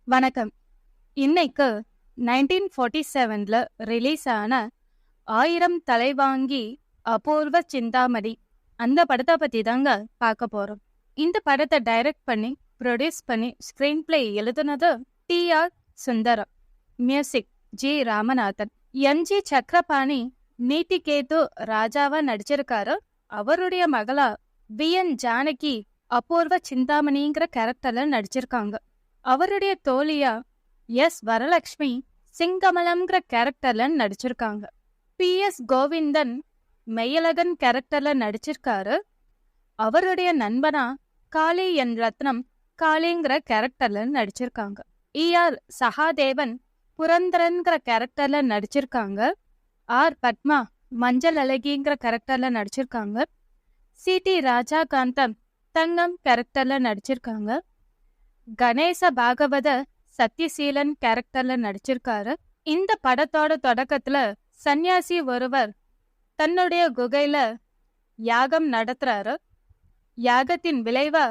வணக்கம். இன்னைக்கு 1947ல ரிலீஸ் ஆன 1000 தலைவாங்கி அபூர்வ சிந்தாமணி அந்த படத்தை பத்தி தாங்க பார்க்க போறோம். இந்த படத்தை டைரக்ட் பண்ணி ப்ரொடியூஸ் பண்ணி ஸ்கிரீன் பிளே எழுதுனது டி.ஆர். சுந்தரம், மியூசிக் ஜி. ராமநாதன். எம்.ஜி. சக்கரபாணி நீதிகேது ராஜாவா நடிச்சிருக்காரு. அவருடைய மகளா வி.என். ஜானகி அபூர்வ சிந்தாமணிங்கிற கேரக்டர்ல நடிச்சிருக்காங்க. அவருடைய தோழியா எஸ். வரலட்சுமி சிங்கமலம்ங்கிற கேரக்டர்ல நடிச்சிருக்காங்க. பி.எஸ். கோவிந்தன் மெய்யழகன் கேரக்டர்ல நடிச்சிருக்காரு. அவருடைய நண்பனா காளி என் ரத்னம் காளிங்கிற கேரக்டர்ல நடிச்சிருக்காங்க. இ.ஆர். சகாதேவன் புரந்தரன்கிற கேரக்டர்ல நடிச்சிருக்காங்க. ஆர். பத்மா மஞ்சள் அழகிங்கிற கேரக்டர்ல நடிச்சிருக்காங்க. சி.டி. ராஜாகாந்தம் தங்கம் கேரக்டர்ல நடிச்சிருக்காங்க. கணேச பாகவத சத்யசீலன் கேரக்டர்ல நடிச்சிருக்காரு. இந்த படத்தோட தொடக்கத்துல சன்னியாசி ஒருவர் தன்னுடைய குகையில யாகம் நடத்துறாரு. யாகத்தின் விளைவா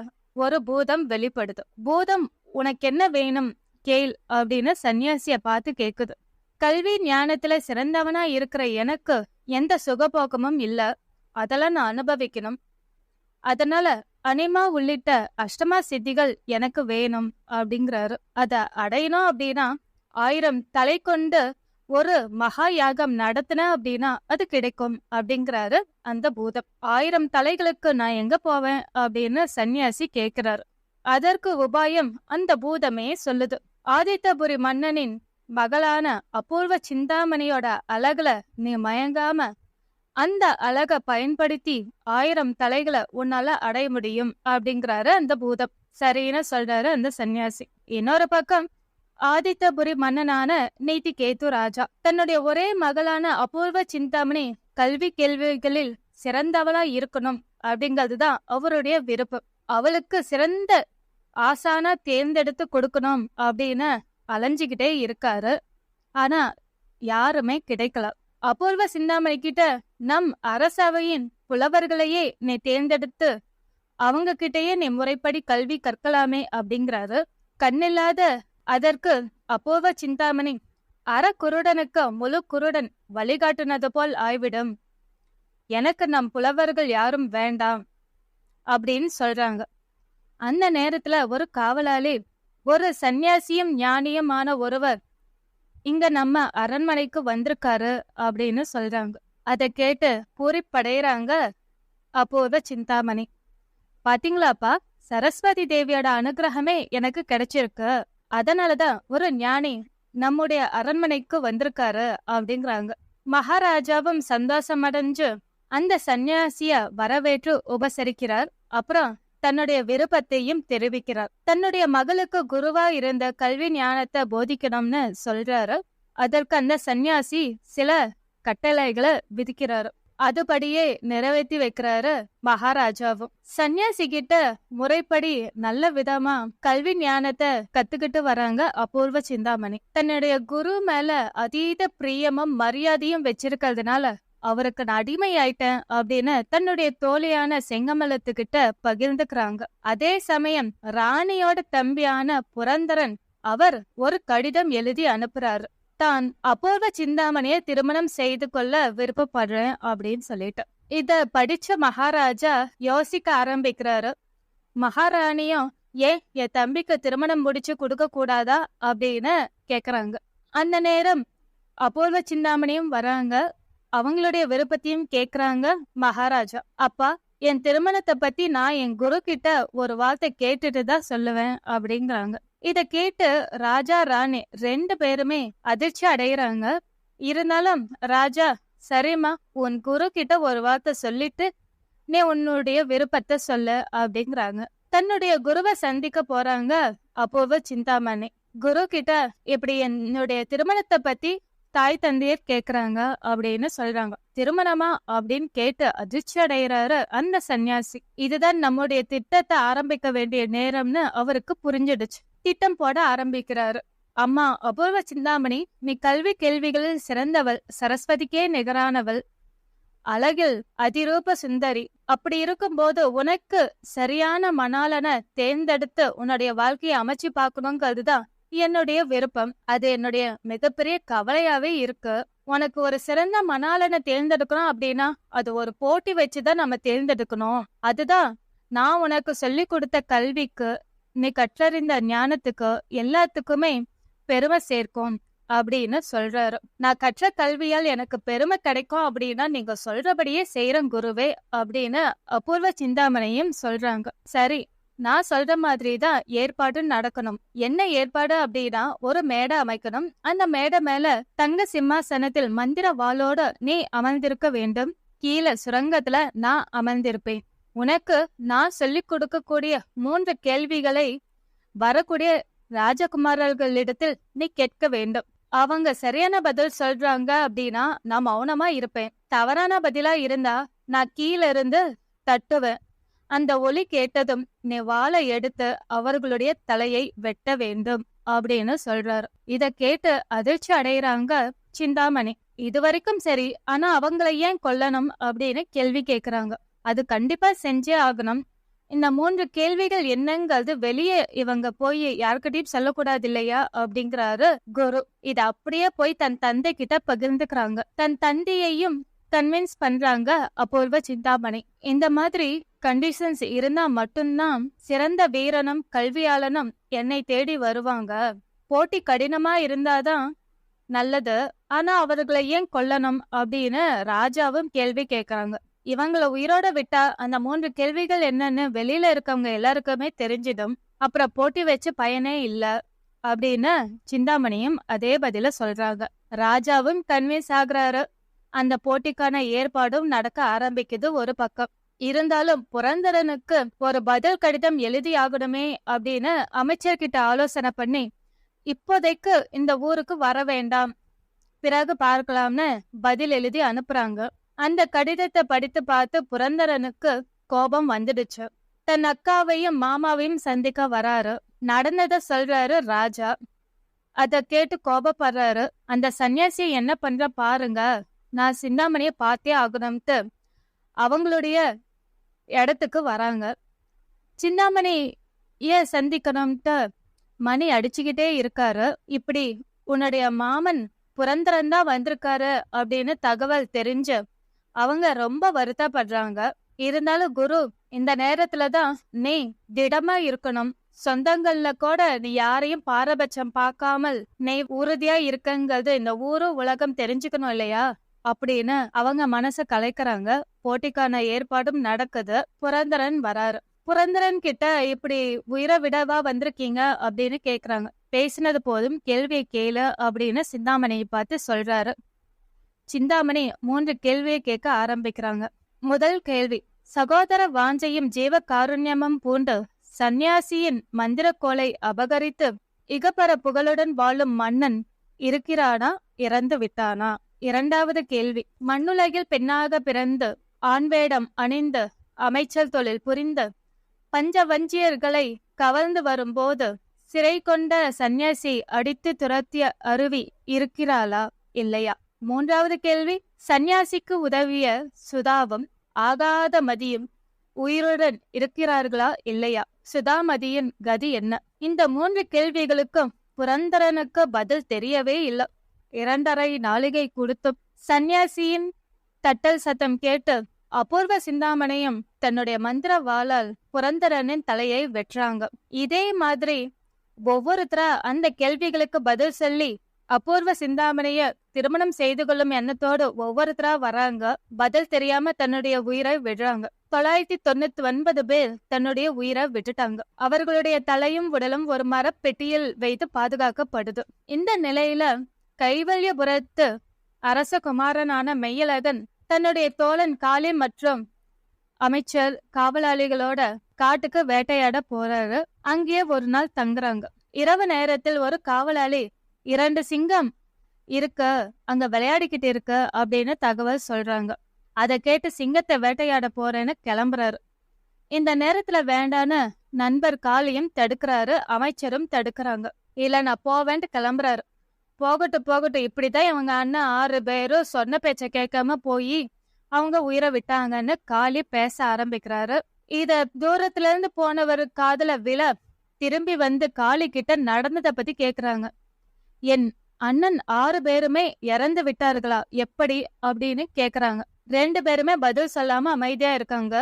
ஒரு பூதம் வெளிப்படுது. பூதம் உனக்கு என்ன வேணும் கேள் அப்படின்னு சன்னியாசிய பார்த்து கேக்குது. கல்வி ஞானத்துல சிறந்தவனா இருக்கிற எனக்கு எந்த சுகபோகமும் இல்ல, அதெல்லாம் நான் அனுபவிக்கணும். அதனால அனிமா உள்ளிட்ட அஷ்டமா சித்திகள் எனக்கு வேணும் அப்படிங்கிறாரு. அத அடையணும் அப்படின்னா 1000 தலை கொண்டு ஒரு மகா யாகம் நடத்தின அப்படின்னா அது கிடைக்கும் அப்படிங்கிறாரு அந்த பூதம். 1000 தலைகளுக்கு நான் எங்க போவேன் அப்படின்னு சன்னியாசி கேட்கிறாரு. அதற்கு உபாயம் அந்த பூதமே சொல்லுது. ஆதித்தபுரி மன்னனின் மகளான அபூர்வ சிந்தாமணியோட அழகுல நீ மயங்காம அந்த அழக பயன்படுத்தி 1000 தலைகளை உன்னால அடைய முடியும் அப்படிங்கிறாரு அந்த பூதம். சரின்னு சொல்றாரு அந்த சன்னியாசி. இன்னொரு பக்கம் ஆதித்தபுரி மன்னனான நீதிகேது ராஜா தன்னுடைய ஒரே மகளான அபூர்வ சிந்தாமணி கல்வி கேள்விகளில் சிறந்தவளா இருக்கணும் அப்படிங்கிறதுதான் அவருடைய விருப்பம். அவளுக்கு சிறந்த ஆசானா தேர்ந்தெடுத்து கொடுக்கணும் அப்படின்னு அலைஞ்சுக்கிட்டே இருக்காரு. ஆனா யாருமே கிடைக்கல. அபூர்வ சிந்தாமணி கிட்ட நம் அரசவையின் புலவர்களையே நீ தேர்ந்தெடுத்து அவங்க கிட்டயே நீ முறைப்படி கல்வி கற்கலாமே அப்படிங்கிறாரு. கண்ணில்லாத அதற்கு அபூர்வ சிந்தாமணி அறக்குருடனுக்கு முழு குருடன் வழிகாட்டுனது போல் ஆய்விடும், எனக்கு நம் புலவர்கள் யாரும் வேண்டாம் அப்படின்னு சொல்றாங்க. அந்த நேரத்துல ஒரு காவலாளி ஒரு சன்னியாசியும் ஞானியுமான ஒருவர் இங்க நம்ம அரண்மனைக்கு வந்திருக்காரு அப்படின்னு சொல்றாங்க. அதை கேட்டு பூரிப்படைறாங்க அபூர்வ சிந்தாமணி. பாத்தீங்களாப்பா, சரஸ்வதி தேவியோட அனுகிரகமே எனக்கு கிடைச்சிருக்கு, அதனாலதான் ஒரு ஞானி நம்முடைய அரண்மனைக்கு வந்திருக்காரு அப்படிங்கிறாங்க. மகாராஜாவும் சந்தோஷம் அடைஞ்சு அந்த சன்னியாசிய வரவேற்று உபசரிக்கிறார். அப்புறம் தன்னுடைய விருப்பத்தையும் தெரிவிக்கிறார். தன்னுடைய மகளுக்கு குருவா இருந்த கல்வி ஞானத்தை போதிக்கணும்னு சொல்றாரு. அதற்கு அந்த சன்னியாசி சில கட்டளைகளை விதிக்கிறாரு. அதுபடியே நிறைவேற்றி வைக்கிறாரு மகாராஜாவும். சன்னியாசி கிட்ட முறைப்படி நல்ல விதமா கல்வி ஞானத்தை கத்துக்கிட்டு வராங்க அபூர்வ சிந்தாமணி. தன்னுடைய குரு மேல அதீத பிரியமும் மரியாதையும் வச்சிருக்கிறதுனால அவருக்கு நான் அடிமை ஆயிட்டேன் அப்படின்னு தன்னுடைய தோழியான செங்கமலத்துக்கிட்ட பகிர்ந்துக்கிறாங்க. அதே சமயம் ராணியோட தம்பியான புரந்தரன் அவர் ஒரு கடிதம் எழுதி அனுப்புறாரு. தான் அபூர்வ சிந்தாமணியை திருமணம் செய்து கொள்ள விருப்பப்படுறேன் அப்படின்னு சொல்லிட்டு. இத படிச்ச மகாராஜா யோசிக்க ஆரம்பிக்கிறாரு. மகாராணியும் ஏன் என் தம்பிக்கு திருமணம் முடிச்சு கொடுக்க கூடாதா அப்படின்னு கேக்குறாங்க. அந்த நேரம் அபூர்வ சிந்தாமணியும் வராங்க. அவங்களுடைய விருப்பத்தையும் கேக்குறாங்க மகாராஜா. அப்பா, என் திருமணத்தை பத்தி நான் என் குரு கிட்ட ஒரு வார்த்தை கேட்டுட்டு தான் சொல்லுவேன் அப்படிங்கிறாங்க. இத கேட்டு ராஜா ராணி 2 பேருமே அதிர்ச்சி அடைகிறாங்க. இருந்தாலும் ராஜா, சரிம்மா, உன் குரு கிட்ட ஒரு வார்த்தை சொல்லிட்டு நீ உன்னுடைய விருப்பத்தை சொல்லு அப்படிங்கிறாங்க. தன்னுடைய குருவை சந்திக்க போறாங்க அபூர்வ சிந்தாமணி. குரு கிட்ட இப்படி என்னுடைய திருமணத்தை பத்தி தாய் தந்தையர் கேக்குறாங்க அப்படின்னு சொல்றாங்க. திருமணமா அப்படின்னு கேட்டு அதிர்ச்சி அடைகிறாரு அந்த சன்னியாசி. இதுதான் நம்முடைய திட்டத்தை ஆரம்பிக்க வேண்டிய நேரம்னு அவருக்கு புரிஞ்சிடுச்சு. திட்டம் போட ஆரம்பிக்கிறாரு. அம்மா அபூர்வ சிந்தாமணி, நீ கல்வி கேள்விகளில் சிறந்தவள், சரஸ்வதிக்கே நிகரானவள், அழகில் அதிரூப சுந்தரி. அப்படி இருக்கும்போது உனக்கு சரியான மணாளனை தேர்ந்தெடுத்து உன்னுடைய வாழ்க்கையை அமைச்சு பார்க்கணுங்கிறதுதான் என்னுடைய விருப்பம். அது என்னுடைய மிகப்பெரிய கவலையாவே இருக்கு. உனக்கு ஒரு சிறந்த மணாளனை தேர்ந்தெடுக்கணும் அப்படின்னா அது ஒரு போட்டி வச்சுதான் நம்ம தேர்ந்தெடுக்கணும். அதுதான் நான் உனக்கு சொல்லிக் கொடுத்த கல்விக்கு, நீ கற்றறிந்த ஞானத்துக்கு எல்லாத்துக்குமே பெருமை சேர்க்கும் அப்படின்னு சொல்றாரு. நான் கற்ற கல்வியால் எனக்கு பெருமை கிடைக்கும் அப்படின்னா நீங்க சொல்றபடியே செய்யறேன் குருவே அப்படின்னு அபூர்வ சிந்தாமணியும் சொல்றாங்க. சரி, நான் சொல்ற மாதிரிதான் ஏற்பாடு நடக்கணும். என்ன ஏற்பாடு அப்படின்னா ஒரு மேடை அமைக்கணும். அந்த மேடை மேல தங்க சிம்மாசனத்தில் மந்திர வாளோட நீ அமர்ந்திருக்க வேண்டும். கீழே சுரங்கத்துல நான் அமர்ந்திருப்பேன். உனக்கு நான் சொல்லிக் கொடுக்கக்கூடிய 3 கேள்விகளை வரக்கூடிய ராஜகுமாரர்களிடத்தில் நீ கேட்க வேண்டும். அவங்க சரியான பதில் சொல்றாங்க அப்படின்னா நான் மௌனமா இருப்பேன். தவறான பதிலா இருந்தா நான் கீழே இருந்து தட்டுவேன். அந்த ஒலி கேட்டதும் நீ வாளை எடுத்து அவர்களுடைய தலையை வெட்ட வேண்டும் அப்படின்னு சொல்றாரு. இத கேட்டு அதிர்ச்சி அடைகிறாங்க சிந்தாமணி. இது வரைக்கும் சரி, ஆனா அவங்கள ஏன் கொல்லணும் அப்படின்னு கேள்வி கேக்குறாங்க. அது கண்டிப்பா செஞ்சே ஆகணும். இந்த 3 கேள்விகள் என்னங்கிறது வெளியே இவங்க போய் யாருக்கிட்டையும் சொல்லக்கூடாது இல்லையா அப்படிங்கிறாரு குரு. இத அப்படியே போய் தன் தந்தை கிட்ட பகிர்ந்துக்கிறாங்க. தன் தந்தையையும் கன்வின்ஸ் பண்றாங்க அபூர்வ சிந்தாமணி. இந்த மாதிரி கண்டிஷன்ஸ் இருந்தா மட்டும்தான் சிறந்த வீரனும் கல்வியாளனும் என்னை தேடி வருவாங்க. போட்டி கடினமா இருந்தாதான் நல்லது. ஆனா அவர்களை ஏன் கொல்லணும் அப்படின்னு ராஜாவும் கேள்வி கேக்குறாங்க. இவங்கள உயிரோட விட்டா அந்த 3 கேள்விகள் என்னன்னு வெளியில இருக்கவங்க எல்லாருக்குமே தெரிஞ்சிடும். அப்புறம் போட்டி வச்சு பயனே இல்ல அப்படின்னு சிந்தாமணியும் அதே பதில சொல்றாங்க. ராஜாவும் கன்வின்ஸ் ஆகுறாரு. அந்த போட்டிக்கான ஏற்பாடும் நடக்க ஆரம்பிக்குது ஒரு பக்கம். இருந்தாலும் புரந்தரனுக்கு ஒரு பதில் கடிதம் எழுதி ஆகணுமே அப்படின்னு அமைச்சர்கிட்ட ஆலோசனை பண்ணி இப்போதைக்கு இந்த ஊருக்கு வர வேண்டாம், பிறகு பார்க்கலாம்னு பதில் எழுதி அனுப்புறாங்க. அந்த கடிதத்தை படித்து பார்த்து புரந்தரனுக்கு கோபம் வந்துடுச்சு. தன் அக்காவையும் மாமாவையும் சந்திக்க வராரு. நடந்தத சொல்றாரு ராஜா. அத கேட்டு கோபப்படுறாரு. அந்த சன்னியாசி என்ன பண்ற பாருங்க, நான் சிந்தாமணிய பார்த்தே ஆகணும்ட்டு அவங்களுடைய இடத்துக்கு வராங்க. சிந்தாமணி ஏன் சந்திக்கணும்ட்டு மணி அடிச்சுக்கிட்டே இருக்காரு. இப்படி உன்னுடைய மாமன் புரந்தரன் தான் வந்திருக்காரு அப்படின்னு தகவல் தெரிஞ்சு அவங்க ரொம்ப வருத்தப்படுறாங்க. இருந்தாலும் குரு, இந்த நேரத்துலதான் நீ திடமா இருக்கணும். சொந்தங்கள்ல கூட நீ யாரையும் பாரபட்சம் பார்க்காமல் நீ உறுதியா இருக்கங்கிறது இந்த ஊரும் உலகம் தெரிஞ்சுக்கணும் இல்லையா அப்படின்னு அவங்க மனச கலைக்கிறாங்க. போட்டிக்கான ஏற்பாடும் நடக்குது. புரந்தரன் வராரு. புரந்தரன் கிட்ட இப்படி உயிரை விடவா வந்திருக்கீங்க அப்படின்னு கேக்குறாங்க. பேசினது போதும், கேள்வியை கேளு அப்படின்னு சிந்தாமணியை பார்த்து சொல்றாரு. சிந்தாமணி 3 கேள்வியை கேட்க ஆரம்பிக்கிறாங்க. முதல் கேள்வி, சகோதர வாஞ்சையும் ஜீவ காருண்யமும் பூண்டு சந்நியாசியின் மந்திரக்கோலை அபகரித்து இகப்பர புகழுடன் வாழும் மன்னன் இருக்கிறானா, இறந்து விட்டானா? இரண்டாவது கேள்வி, மண்ணுலகில் பெண்ணாக பிறந்து ஆண்வேடம் அணிந்து அமைச்சர் தொழில் புரிந்து பஞ்சவஞ்சியர்களை கவர்ந்து வரும்போது சிறை கொண்ட சந்நியாசி அடித்து துரத்திய அருவி இருக்கிறாளா, இல்லையா? மூன்றாவது கேள்வி, சந்நியாசிக்கு உதவிய சுதாவும் ஆகாத மதியும் உயிருடன் இருக்கிறார்களா, இல்லையா? சுதாமதியின் கதி என்ன? இந்த 3 கேள்விகளுக்கும் புரந்தரனுக்கு பதில் தெரியவே இல்லை. 2.5 நாளிகை கொடுத்தும் சந்நியாசியின் தட்டல் சத்தம் கேட்டு அபூர்வ சிந்தாமணியும் தன்னுடைய மந்திர வாளால் புரந்தரனின் தலையை வெட்டுறாங்க. இதே மாதிரி ஒவ்வொருத்தரா அந்த கேள்விகளுக்கு பதில் சொல்லி அபூர்வ சிந்தாமணிய திருமணம் செய்து கொள்ளும் எண்ணத்தோடு ஒவ்வொருத்தரா வராங்க. பதில் தெரியாம தன்னுடைய உயிரை விடுறாங்க. 999 பேர் தன்னுடைய உயிரை விட்டுட்டாங்க. அவர்களுடைய தலையும் உடலும் ஒரு மரப்பெட்டியில் வைத்து பாதுகாக்கப்படுது. இந்த நிலையில கைவல்யபுரத்து அரசகுமாரனான மெய்யழகன் தன்னுடைய தோழன் காளி மற்றும் அமைச்சர் காவலாளிகளோட காட்டுக்கு வேட்டையாட போறாரு. அங்கேயே ஒரு நாள் தங்குறாங்க. இரவு நேரத்தில் ஒரு காவலாளி 2 சிங்கம் இருக்கு, அங்க விளையாடிக்கிட்டு இருக்கு அப்படின்னு தகவல் சொல்றாங்க. அதை கேட்டு சிங்கத்தை வேட்டையாட போறேன்னு கிளம்புறாரு. இந்த நேரத்துல வேண்டான்னு நண்பர் காளியும் தடுக்கிறாரு, அமைச்சரும் தடுக்கிறாங்க. இல்ல நான் போவேன்ட்டு கிளம்புறாரு. போகட்டும் இப்படிதான் இவங்க அண்ணன் 6 பேரும் சொன்ன பேச்ச கேட்காம போய் அவங்க உயிரை விட்டாங்கன்னு காளி பேச ஆரம்பிக்கிறாரு. இத தூரத்துல இருந்து போனவர் காதுல விழ திரும்பி வந்து காளி கிட்ட நடந்தத பத்தி கேக்குறாங்க. என் அண்ணன் 6 பேருமே இறந்து விட்டார்களா? எப்படி? அப்படின்னு கேக்குறாங்க. 2 பேருமே பதில் சொல்லாம அமைதியா இருக்காங்க.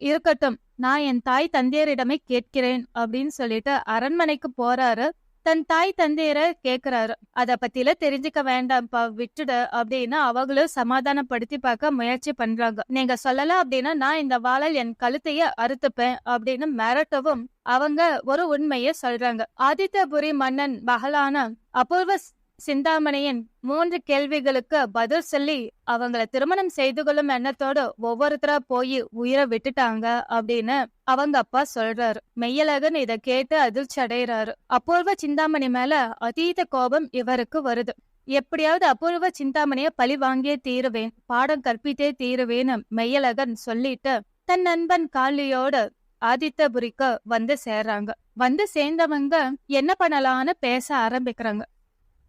இருக்கட்டும், நான் என் தாய் தந்தையரிடமே கேட்கிறேன் அப்படின்னு சொல்லிட்டு அரண்மனைக்கு போறாரு. தன் தாய் தந்தையரை கேக்குறாரு. அத பத்தில தெரிஞ்சுக்க வேண்டாம்ப்பா, விட்டுடு அப்படின்னு அவங்களும் சமாதானப்படுத்தி பார்க்க முயற்சி பண்றாங்க. நீங்க சொல்லல அப்படின்னா நான் இந்த வாளால் என் கழுத்தையே அறுத்துப்பேன் அப்படின்னு மிரட்டவும் அவங்க ஒரு உண்மையை சொல்றாங்க. ஆதித்தபுரி மன்னன் மகளான அபூர்வ சிந்தாமணியின் 3 கேள்விகளுக்கு பதில் சொல்லி அவங்கள திருமணம் செய்து கொள்ளும் எண்ணத்தோடு ஒவ்வொருத்தரா போய் உயிரை விட்டுட்டாங்க அப்படின்னு அவங்க அப்பா சொல்றாரு. மெய்யழகன் இத கேட்டு அதிர்ச்சி அடைகிறாரு. அபூர்வ சிந்தாமணி மேல அதீத கோபம் இவருக்கு வருது. எப்படியாவது அபூர்வ சிந்தாமணிய பழி வாங்கியே தீருவேன், பாடம் கற்பித்தே தீருவேன்னு மெய்யழகன் சொல்லிட்டு தன் நண்பன் காளியோட ஆதித்தபுரிக்கு வந்து சேர்றாங்க. வந்து சேர்ந்தவங்க என்ன பண்ணலான்னு பேச ஆரம்பிக்கிறாங்க.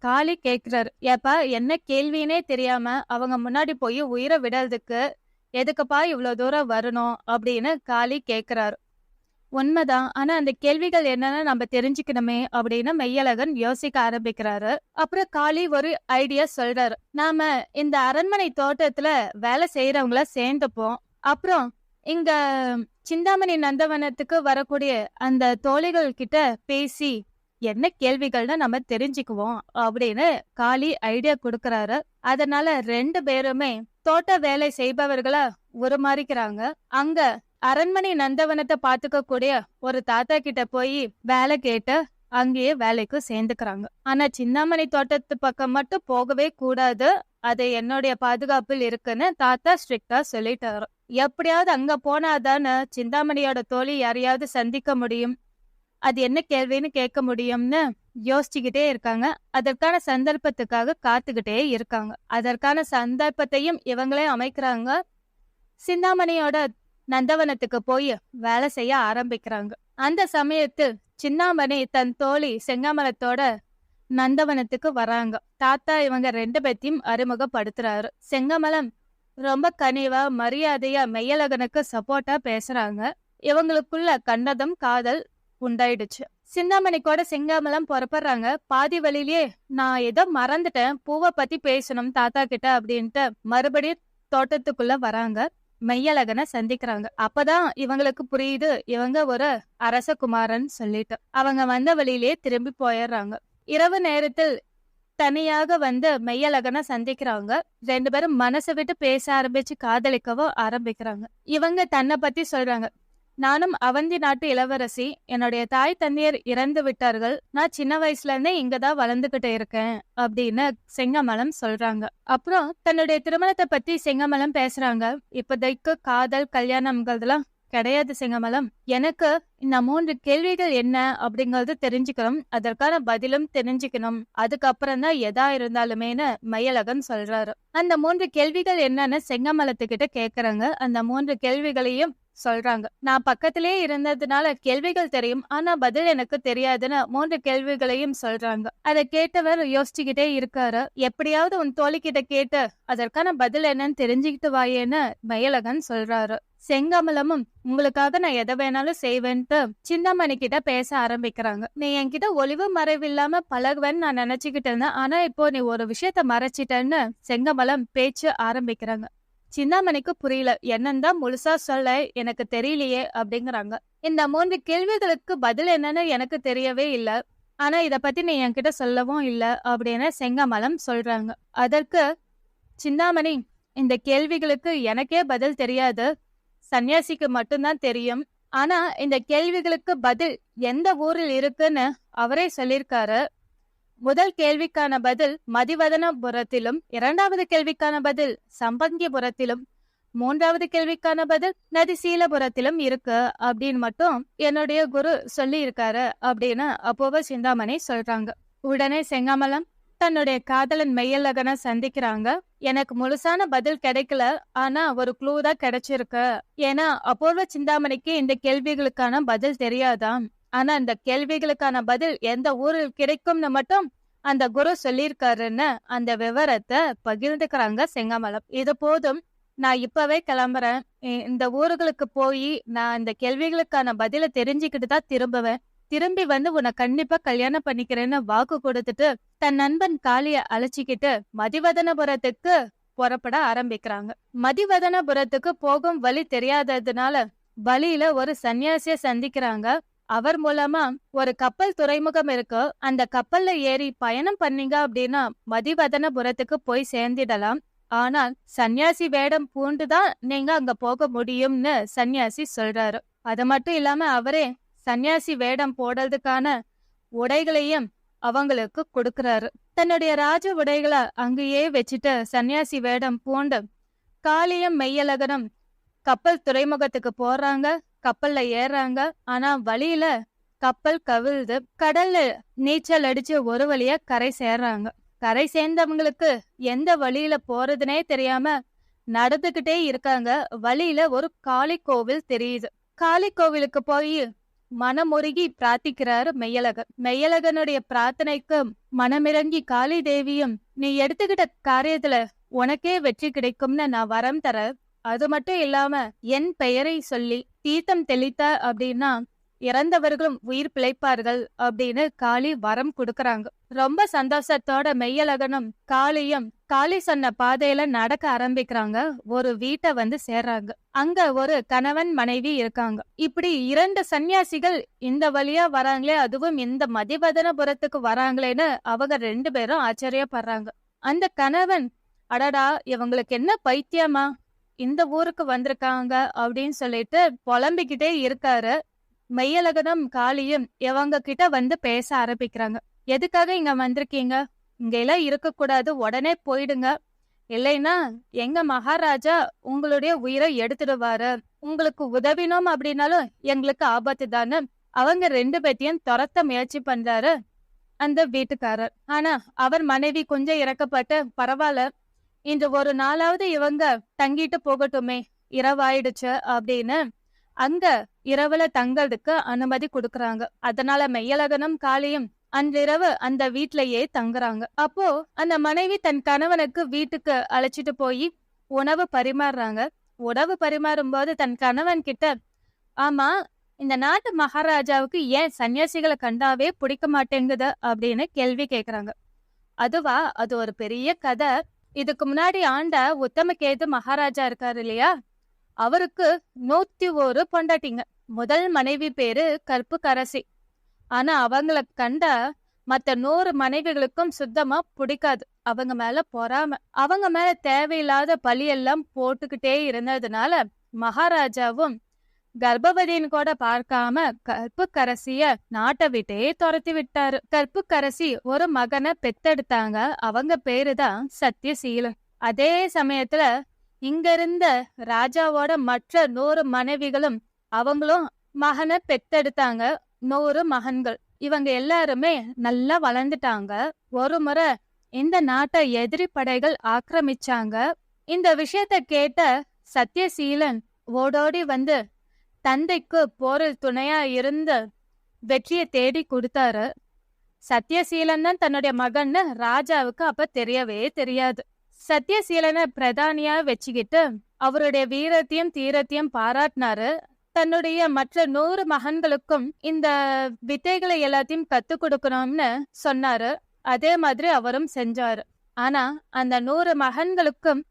காளி கேக்குறாரு, ஏப்பா என்ன கேள்வினே தெரியாம அவங்க முன்னாடி போய் உயிரை விடுறதுக்கு எதுக்குப்பா இவ்வளவு தூரம் வரணும் அப்படின்னு காளி கேக்குறாரு. உண்மைதான், ஆனா அந்த கேள்விகள் என்னன்னு நம்ம தெரிஞ்சுக்கணுமே அப்படின்னு மெய்யழகன் யோசிக்க ஆரம்பிக்கிறாரு. அப்புறம் காளி ஒரு ஐடியா சொல்றாரு. நாம இந்த அரண்மனை தோட்டத்துல வேலை செய்யறவங்கள சேர்ந்துப்போம். அப்புறம் இங்க சிந்தாமணி நந்தவனத்துக்கு வரக்கூடிய அந்த தோழிகள் கிட்ட பேசி என்ன கேள்விகள்னு நம்ம தெரிஞ்சுக்குவோம் அப்படின்னு காளி ஐடியா கொடுக்கறாரு. அதனால 2 பேருமே தோட்ட வேலை செய்பவர்களா உருமாறிக்கிறாங்க. அங்க அரண்மனை நந்தவனத்தை பாத்துக்க கூடிய ஒரு தாத்தா கிட்ட போய் வேலை கேட்டு அங்கேயே வேலைக்கு சேர்ந்துக்கிறாங்க. ஆனா சிந்தாமணி தோட்டத்து பக்கம் மட்டும் போகவே கூடாது, அது என்னுடைய பாதுகாப்பில் இருக்குன்னு தாத்தா ஸ்ட்ரிக்டா சொல்லிட்டாரு. எப்படியாவது அங்க போனாதானே சிந்தாமணியோட தோழி யாரையாவது சந்திக்க முடியும், அது என்ன கேள்வின்னு கேட்க முடியும்னு யோசிச்சுக்கிட்டே இருக்காங்க. அதற்கான சந்தர்ப்பத்துக்காக காத்துக்கிட்டே இருக்காங்க. அதற்கான சந்தர்ப்பத்தையும் இவங்களே அமைக்கிறாங்க. சிந்தாமணியோட நந்தவனத்துக்கு போய் வேலை செய்ய ஆரம்பிக்கிறாங்க. அந்த சமயத்தில் சிந்தாமணி தன் தோழி செங்கமலத்தோட நந்தவனத்துக்கு வராங்க. தாத்தா இவங்க 2 பேத்தையும் அறிமுகப்படுத்துறாரு. செங்கமலம் ரொம்ப கனிவா மரியாதையா மெய்யழகனுக்கு சப்போர்ட்டா பேசுறாங்க. இவங்களுக்குள்ள கண்டதும் காதல் உண்டாயிடுச்சு. சிந்தாமணி கூட செங்கமலம் புறப்படுறாங்க. பாதி வழியிலேயே நான் ஏதோ மறந்துட்டேன், பூவை பத்தி பேசணும் தாத்தா கிட்ட அப்படின்ட்டு மறுபடியும் தோட்டத்துக்குள்ள வராங்க. மெய்யழகனை சந்திக்கிறாங்க. அப்பதான் இவங்களுக்கு புரியுது இவங்க ஒரு அரசகுமாரன் சொல்லிட்டு. அவங்க வந்த வழியிலேயே திரும்பி போயிடுறாங்க. இரவு நேரத்தில் தனியாக வந்து மெய்யழகனை சந்திக்கிறாங்க. 2 பேரும் மனசை விட்டு பேச ஆரம்பிச்சு காதலிக்கவும் ஆரம்பிக்கிறாங்க. இவங்க தன்னை பத்தி சொல்றாங்க. நானும் அவந்தி நாட்டு இளவரசி, என்னுடைய தாய் தந்தையர் இறந்து விட்டார்கள், நான் சின்ன வயசுல இருந்தே இங்கதான் வளர்ந்துகிட்டு இருக்கேன் அப்படின்னு செங்கமலம் சொல்றாங்க. அப்புறம் தன்னுடைய திருமணத்தை பத்தி செங்கமலம் பேசுறாங்க. இப்போதைக்கு காதல் கல்யாணம்ங்கிறதுலாம் கிடையாது செங்கமலம். எனக்கு இந்த 3 கேள்விகள் என்ன அப்படிங்கறது தெரிஞ்சுக்கணும், அதற்கான பதிலும் தெரிஞ்சுக்கணும், அதுக்கப்புறம் தான் எதா இருந்தாலுமேனு மெய்யழகன் சொல்றாரு. அந்த 3 கேள்விகள் என்னன்னு செங்கமலத்துக்கிட்ட கேக்குறாங்க. அந்த 3 கேள்விகளையும் சொல்றாங்க. நான் பக்கத்திலே இருந்ததுனால கேள்விகள் தெரியும், ஆனா பதில் எனக்கு தெரியாதுன்னு 3 கேள்விகளையும் சொல்றாங்க. அதை கேட்டவர் யோசிச்சுக்கிட்டே இருக்காரு. எப்படியாவது உன் தோழிக்கிட்ட கேட்டு அதற்கான பதில் என்னன்னு தெரிஞ்சுக்கிட்டு வாயேன்னு மெய்யழகன் சொல்றாரு. செங்கமலமும் உங்களுக்காக நான் எதை வேணாலும் செய்வேன்ட்டு சிந்தாமணி கிட்ட பேச ஆரம்பிக்கிறாங்க. நீ என்கிட்ட ஒளிவு மறைவில்லாம பழகுவேன்னு நான் நினைச்சுக்கிட்டு இருந்தேன், ஆனா இப்போ நீ ஒரு விஷயத்த மறைச்சிட்டேன்னு செங்கமலம் பேச்சு ஆரம்பிக்கிறாங்க. சிந்தாமணிக்கு புரியல, என்னன்னு தான் முழுசா சொல்ல எனக்கு தெரியலையே அப்படிங்கிறாங்க. இந்த 3 கேள்விகளுக்கு பதில் என்னன்னு எனக்கு தெரியவே இல்ல, ஆனா இத பத்தி நீ என்கிட்ட சொல்லவும் இல்ல அப்படின்னு செங்கமலம் சொல்றாங்க. அதற்கு சிந்தாமணி, இந்த கேள்விகளுக்கு எனக்கே பதில் தெரியாது, சன்னியாசிக்கு மட்டும்தான் தெரியும், ஆனா இந்த கேள்விகளுக்கு பதில் எந்த ஊரில் இருக்குன்னு அவரே சொல்லியிருக்காரு. முதல் கேள்விக்கான பதில் மதிவதனபுரத்திலும், 2வது கேள்விக்கான பதில் சம்பங்கிபுரத்திலும், 3வது கேள்விக்கான பதில் நதிசீலபுரத்திலும் இருக்கு அப்படின்னு மட்டும் என்னுடைய குரு சொல்லி இருக்காரு அப்படின்னு அபூர்வ சிந்தாமணி சொல்றாங்க. உடனே செங்கமலம் தன்னுடைய காதலன் மெய்யழகனை சந்திக்கிறாங்க. எனக்கு முழுசான பதில் கிடைக்கல, ஆனா ஒரு க்ளூ தான் கிடைச்சிருக்கு. ஏன்னா அபூர்வ சிந்தாமணிக்கு இந்த கேள்விகளுக்கான பதில் தெரியாதாம், ஆனா இந்த கேள்விகளுக்கான பதில் எந்த ஊரில் கிடைக்கும்னு மட்டும் அந்த குரு சொல்லியிருக்காருன்னு அந்த விவரத்தை பகிர்ந்துக்கிறாங்க செங்கமலம். இது போதும், நான் இப்பவே கிளம்புறேன். இந்த ஊர்களுக்கு போய் நான் இந்த கேள்விகளுக்கான பதிலை தெரிஞ்சுக்கிட்டு தான் திரும்புவேன். திரும்பி வந்து உன்னை கண்டிப்பா கல்யாணம் பண்ணிக்கிறேன்னு வாக்கு கொடுத்துட்டு தன் நண்பன் காளிய அழைச்சிக்கிட்டு மதிவதனபுரத்துக்கு புறப்பட ஆரம்பிக்கிறாங்க. மதிவதனபுரத்துக்கு போகும் வழி தெரியாததுனால வழியில ஒரு சன்னியாசிய சந்திக்கிறாங்க. அவர் மூலமா ஒரு கப்பல் துறைமுகம் இருக்கு, அந்த கப்பல்ல ஏறி பயணம் பண்ணீங்க அப்படின்னா மதிவதனபுரத்துக்கு போய் சேர்ந்திடலாம். ஆனால் சன்னியாசி வேடம் பூண்டுதான் நீங்க அங்க போக முடியும்னு சன்னியாசி சொல்றாரு. அது மட்டும் இல்லாம அவரே சன்னியாசி வேடம் போடுறதுக்கான உடைகளையும் அவங்களுக்கு கொடுக்கறாரு. தன்னுடைய ராஜ உடைகளை அங்கேயே வச்சுட்டு சன்னியாசி வேடம் பூண்டு காளியும் மெய்யழகனும் கப்பல் துறைமுகத்துக்கு போறாங்க. கப்பல்ல ஏறாங்க. ஆனா வழியில கப்பல் கவிழ்ந்து கடல்ல நீச்சல் அடிச்சு ஒரு வழியா கரை சேர்றாங்க. கரை சேர்ந்தவங்களுக்கு எந்த வழியில போறதுனே தெரியாம நடந்துகிட்டே இருக்காங்க. வழியில ஒரு காளி கோவில் தெரியுது. காளி கோவிலுக்கு போய் மனமுருகி பிரார்த்திக்கிறாரு மெய்யழகன். மெய்யழகனுடைய பிரார்த்தனைக்கு மனமிறங்கி காளி தேவியும், நீ எடுத்துக்கிட்ட காரியத்துல உனக்கே வெற்றி கிடைக்கும்னு நான் வரம் தர, அது மட்டும் இல்லாம என் பெயரை சொல்லி தீர்த்தம் தெளித்த அப்படின்னா இறந்தவர்களும் உயிர் பிழைப்பார்கள் அப்படின்னு காளி வரம் கொடுக்கறாங்க. ரொம்ப சந்தோஷத்தோட மெய்யழகனும் காளியும் காளி சொன்ன பாதையில நடக்க ஆரம்பிக்கிறாங்க. ஒரு வீட்டை வந்து சேர்றாங்க. அங்க ஒரு கணவன் மனைவி இருக்காங்க. இப்படி 2 சன்னியாசிகள் இந்த வழியா வராங்களே, அதுவும் இந்த மதிவதனபுரத்துக்கு வராங்களேன்னு அவங்க 2 பேரும் ஆச்சரியப்படுறாங்க. அந்த கணவன், அடடா இவங்களுக்கு என்ன பைத்தியமா இந்த ஊருக்கு வந்திருக்காங்க அப்படின்னு சொல்லிட்டு புலம்பிக்கிட்டே இருக்காரு. மெய்யழகனும் காளியும் இவங்க கிட்ட வந்து பேச ஆரம்பிக்கிறாங்க. எதுக்காக இங்க வந்திருக்கீங்க? இங்க எல்லாம் இருக்கக்கூடாது, உடனே போயிடுங்க, இல்லைன்னா எங்க மகாராஜா உங்களுடைய உயிரை எடுத்துடுவாரு. உங்களுக்கு உதவினோம் அப்படின்னாலும் எங்களுக்கு ஆபத்து தானே. அவங்க 2 பேத்தையும் துரத்த முயற்சி பண்றாரு அந்த வீட்டுக்காரர். ஆனா அவர் மனைவி கொஞ்சம் இறக்கப்பட்டு, பரவாயில்ல இன்று ஒரு நாளாவது இவங்க தங்கிட்டு போகட்டுமே, இரவாயிடுச்சு அப்படின்னு அங்க இரவுல தங்கிறதுக்கு அனுமதி கொடுக்கறாங்க. அதனால மெய்யழகனும் காளியும் அன்றிரவு அந்த வீட்லயே தங்குறாங்க. அப்போ அந்த மனைவி தன் கணவனுக்கு வீட்டுக்கு அழைச்சிட்டு போய் உணவு பரிமாறுறாங்க. உணவு பரிமாறும் போது தன் கணவன் கிட்ட, ஆமா இந்த நாட்டு மகாராஜாவுக்கு ஏன் சன்னியாசிகளை கண்டாவே பிடிக்க மாட்டேங்குது அப்படின்னு கேள்வி கேக்குறாங்க. அதுவா, அது ஒரு பெரிய கதை. இதுக்கு முன்னாடி ஆண்ட உத்தமகேது மகாராஜா இருக்காரு இல்லையா, அவருக்கு 101 பொண்டாட்டிங்க. முதல் மனைவி பேரு கற்புக்கரசி. ஆனா அவங்கள கண்டா மத்த 100 மனைவிகளுக்கும் சுத்தமா பிடிக்காது. அவங்க மேல பொறாம. அவங்க மேல தேவையில்லாத பழியெல்லாம் போட்டுக்கிட்டே இருந்ததுனால மகாராஜாவும் கர்ப்பவதின்னு கூட பார்க்காம கற்புக்கரசிய நாட்டை விட்டே துரத்தி விட்டாரு. கற்புக்கரசி ஒரு மகனை பெத்தெடுத்தாங்க. அவங்க பேருதான் சத்தியசீலன். அதே சமயத்துல இங்க இருந்த ராஜாவோட மற்ற 100 மனைவிகளும் அவங்களும் மகனை பெத்தெடுத்தாங்க. 100 மகன்கள். இவங்க எல்லாருமே நல்லா வளர்ந்துட்டாங்க. ஒரு முறை இந்த நாட்டை எதிரி படைகள் ஆக்கிரமிச்சாங்க. இந்த விஷயத்த கேட்ட சத்தியசீலன் ஓடோடி வந்து தந்தைக்கு போரில் துணையா இருந்து வெற்றியை தேடி கொடுத்தாரு. சத்தியசீலன் தான் தன்னுடைய மகன்னு ராஜாவுக்கு அப்ப தெரியவே தெரியாது. சத்தியசீலனை பிரதானியா வச்சுக்கிட்டு அவருடைய வீரத்தையும் தீரத்தையும் பாராட்டினாரு. தன்னுடைய மற்ற 100 மகன்களுக்கும் இந்த வித்தைகளை எல்லாத்தையும் கத்து கொடுக்கணும்னு சொன்னாரு. அதே மாதிரி அவரும் செஞ்சாரு. ஆனா அந்த 100 மகன்களுக்கும்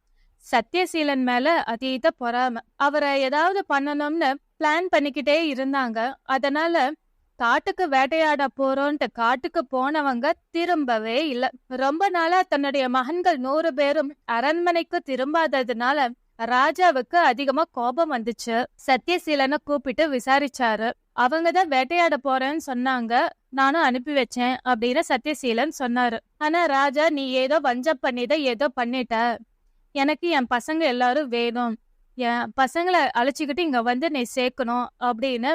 சத்தியசீலன் மேல அதீத பொறாம. அவரை ஏதாவது பண்ணணும்னு பிளான் பண்ணிக்கிட்டே இருந்தாங்க. அதனால காட்டுக்கு வேட்டையாட போறோன்ட்டு காட்டுக்கு போனவங்க திரும்பவே இல்ல. ரொம்ப நாளா தன்னுடைய மகன்கள் 100 பேரும் அரண்மனைக்கு திரும்பாததுனால ராஜாவுக்கு அதிகமா கோபம் வந்துச்சு. சத்தியசீலனை கூப்பிட்டு விசாரிச்சாரு. அவங்கதான் வேட்டையாட போறேன்னு சொன்னாங்க, நானும் அனுப்பி வச்சேன் அப்படின்னு சத்தியசீலன் சொன்னாரு. ஆனா ராஜா, நீ ஏதோ வஞ்சம் பண்ணித, ஏதோ பண்ணிட்ட, எனக்கு என் பசங்க எல்லாரும் வேணும், என் பசங்களை அழைச்சிக்கிட்டு இங்க வந்து நீ சேர்க்கணும் அப்படின்னு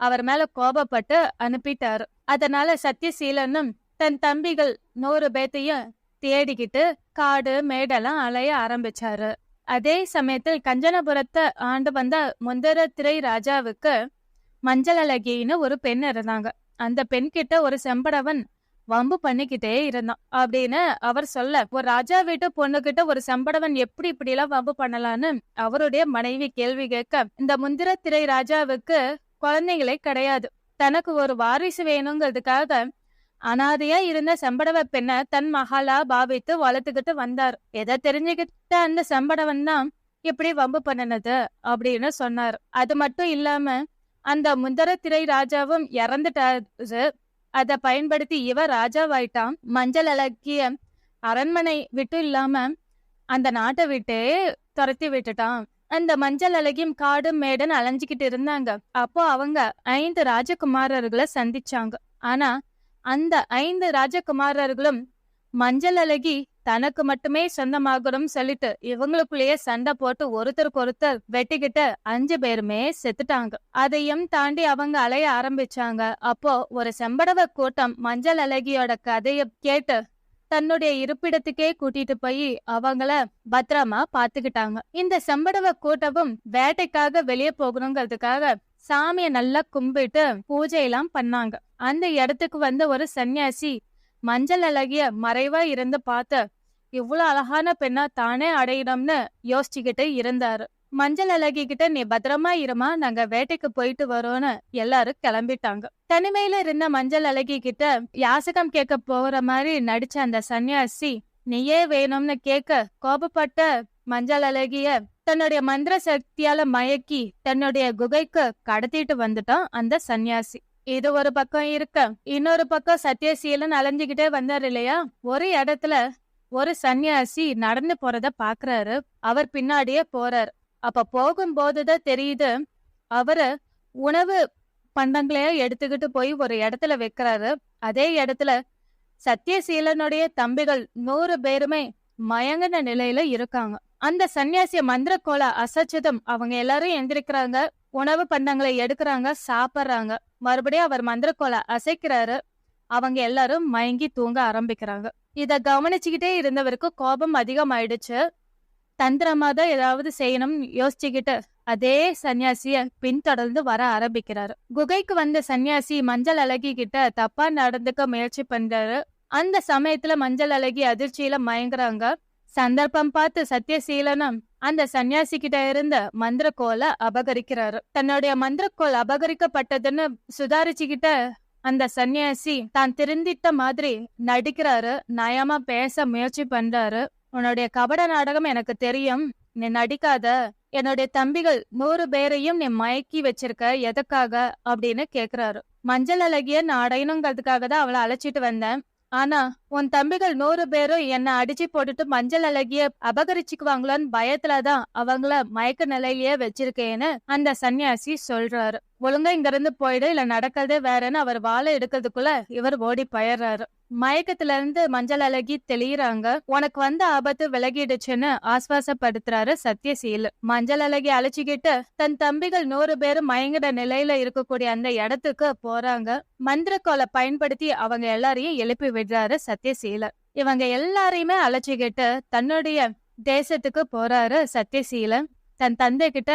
அவர் மேல கோபப்பட்டு அனுப்பிட்டாரு. அதனால சத்தியசீலனும் தன் தம்பிகள் 100 பேத்தையும் தேடிக்கிட்டு காடு மேடெல்லாம் அலைய ஆரம்பிச்சாரு. அதே சமயத்தில் கஞ்சனபுரத்தை ஆண்டு வந்த முந்தரத்திரை ராஜாவுக்கு மஞ்சள் அழகின்னு ஒரு பெண் இருந்தாங்க. அந்த பெண் கிட்ட ஒரு செம்படவன் வம்பு பண்ணிக்கிட்டே இருந்தான் அப்படின்னு அவர் சொல்ல, ஒரு ராஜா வீட்டு பொண்ணுகிட்ட ஒரு செம்படவன் எப்படி இப்படி எல்லாம் வம்பு பண்ணலான்னு அவருடைய மனைவி கேள்வி கேட்க, இந்த முந்திரத்திரை ராஜாவுக்கு குழந்தைங்களே கிடையாது. தனக்கு ஒரு வாரிசு வேணுங்கிறதுக்காக அனாதையா இருந்த செம்படவ பெண்ண தன் மகளா பாவித்து வளர்த்துக்கிட்டு வந்தார். எதை தெரிஞ்சுக்கிட்ட அந்த செம்படவன் தான் இப்படி வம்பு பண்ணினது அப்படின்னு சொன்னார். அது மட்டும் இல்லாம அந்த முந்தரத்திரை ராஜாவும் இறந்துட்டாரு. அதை பயன்படுத்தி இவ ராஜாவாயிட்டான். மஞ்சள் அழகிய அரண்மனை விட்டு இல்லாம அந்த நாட்டை விட்டே துரத்தி விட்டுட்டான். அந்த மஞ்சள் அழகியும் காடும் மேடன் அலைஞ்சுக்கிட்டு இருந்தாங்க. அப்போ அவங்க 5 ராஜகுமாரர்களை சந்திச்சாங்க. ஆனா அந்த 5 ராஜகுமாரர்களும் மஞ்சள் அழகி தனக்கு மட்டுமே சொந்தமாகணும் சொல்லிட்டு இவங்களுக்குள்ளேயே சண்டை போட்டு ஒருத்தருக்கு ஒருத்தர் வெட்டிக்கிட்டு 5 பேருமே செத்துட்டாங்க. அதையும் தாண்டி அவங்க அலைய ஆரம்பிச்சாங்க. அப்போ ஒரு செம்படவ கூட்டம் மஞ்சள் அழகியோட கதைய கேட்டு தன்னுடைய இருப்பிடத்துக்கே கூட்டிட்டு போய் அவங்கள பத்திரமா பாத்துக்கிட்டாங்க. இந்த செம்படவ கூட்டமும் வேட்டைக்காக வெளியே போகணுங்கிறதுக்காக சாமிய நல்லா கும்பிட்டு பூஜை எல்லாம் பண்ணாங்க. அந்த இடத்துக்கு வந்த ஒரு சன்னியாசி மஞ்சள் அழகிய மறைவா இருந்து பார்த்து இவ்வளவு அழகான பெண்ணா தானே அடையணும்னு யோசிச்சுக்கிட்டு இருந்தாரு. மஞ்சள் அழகி கிட்ட நீ பத்திரமா இருமா, நாங்க வேட்டைக்கு போயிட்டு வரோம்னு எல்லாரும் கிளம்பிட்டாங்க. தனிமையில இருந்த மஞ்சள் அழகி கிட்ட யாசகம் கேட்க போற மாதிரி நடிச்ச அந்த சன்னியாசி நீயே வேணும்னு கேட்க கோபப்பட்ட மஞ்சள் அழகிய தன்னுடைய மந்திர சக்தியால மயக்கி தன்னுடைய குகைக்கு கடத்திட்டு வந்துட்டான் அந்த சன்னியாசி. இது ஒரு பக்கம் இருக்க, இன்னொரு பக்கம் சத்யசீலன் அலைஞ்சுகிட்டே வந்தாரு இல்லையா. ஒரு இடத்துல ஒரு சன்னியாசி நடந்து போறத பாக்குறாரு. அவர் பின்னாடியே போறாரு. அப்ப போகும்போதுதான் தெரியுது அவரு உணவு பண்டங்களையே எடுத்துக்கிட்டு போய் ஒரு இடத்துல வைக்கிறாரு. அதே இடத்துல சத்யசீலனுடைய தம்பிகள் 100 பேருமே மயங்கின நிலையில இருக்காங்க. அந்த சன்னியாசிய மந்திரக்கோல அசைச்சதும் அவங்க எல்லாரும் எந்திரிக்கிறாங்க, உணவு பண்டங்களை எடுக்கிறாங்க, சாப்பிடுறாங்க. மறுபடியும் அவர் மந்திரக்கோல அசைக்கிறாரு. அவங்க எல்லாரும் மயங்கி தூங்க ஆரம்பிக்கிறாங்க. இத கவனிச்சுக்கிட்டே இருந்தவருக்கு கோபம் அதிகமாயிடுச்சு. தந்திரமா தான் ஏதாவது செய்யணும்னு யோசிச்சுக்கிட்டு அதே சன்னியாசிய பின்தொடர்ந்து வர ஆரம்பிக்கிறாரு. குகைக்கு வந்த சன்னியாசி மஞ்சள் அழகி கிட்ட தப்பா நடந்துக்க முயற்சி பண்றாரு. அந்த சமயத்துல மஞ்சள் அழகி அதிர்ச்சியில மயங்குறாங்க. சந்தர்ப்பம் பார்த்து சத்யசீலனும் அந்த சன்னியாசி கிட்ட இருந்த மந்திரக்கோல அபகரிக்கிறாரு. தன்னுடைய மந்திரக்கோல் அபகரிக்கப்பட்டதுன்னு சுதாரிச்சுக்கிட்ட அந்த சன்னியாசி தான் திருந்திட்ட மாதிரி நடிக்கிறாரு. நயமா பேச முயற்சி பண்றாரு. உன்னுடைய கபட நாடகம் எனக்கு தெரியும், நீ நடிக்காத. என்னுடைய தம்பிகள் 100 பேரையும் நீ மயக்கி வச்சிருக்க, எதுக்காக அப்படின்னு கேக்குறாரு. மஞ்சள் அழகிய நான் அடையணுங்கிறதுக்காக தான் அவளை அழைச்சிட்டு வந்தேன். ஆனா உன் தம்பிகள் 100 பேரும் என்ன அடிச்சு போட்டுட்டு மஞ்சள் அழகிய அபகரிச்சுக்குவாங்களோன்னு பயத்துலதான் அவங்கள மயக்க நிலையிலேயே வச்சிருக்கேன்னு அந்த சன்னியாசி சொல்றாரு. ஒழுங்கா இங்க இருந்து போயிடு, இல்ல நடக்கிறதே வேறன்னு அவர் வாழை எடுக்கிறதுக்குள்ள இவர் ஓடி போயிடுறாரு. மயக்கத்துல இருந்து மஞ்சள் அழகி தெளியறாங்க. உனக்கு வந்த ஆபத்து விலகிடுச்சுன்னு ஆஸ்வாசப்படுத்துறாரு சத்யசீல். மஞ்சள் அழகி அழைச்சிக்கிட்டு தன் தம்பிகள் 100 பேரும் மயங்கிட நிலையில இருக்கக்கூடிய அந்த இடத்துக்கு போறாங்க. மந்திரக்கோலை பயன்படுத்தி அவங்க எல்லாரையும் எழுப்பி விடுறாரு சத்யசீலர். இவங்க எல்லாரையுமே அழைச்சிக்கிட்டு தன்னுடைய தேசத்துக்கு போறாரு சத்யசீலன். தன் தந்தை கிட்ட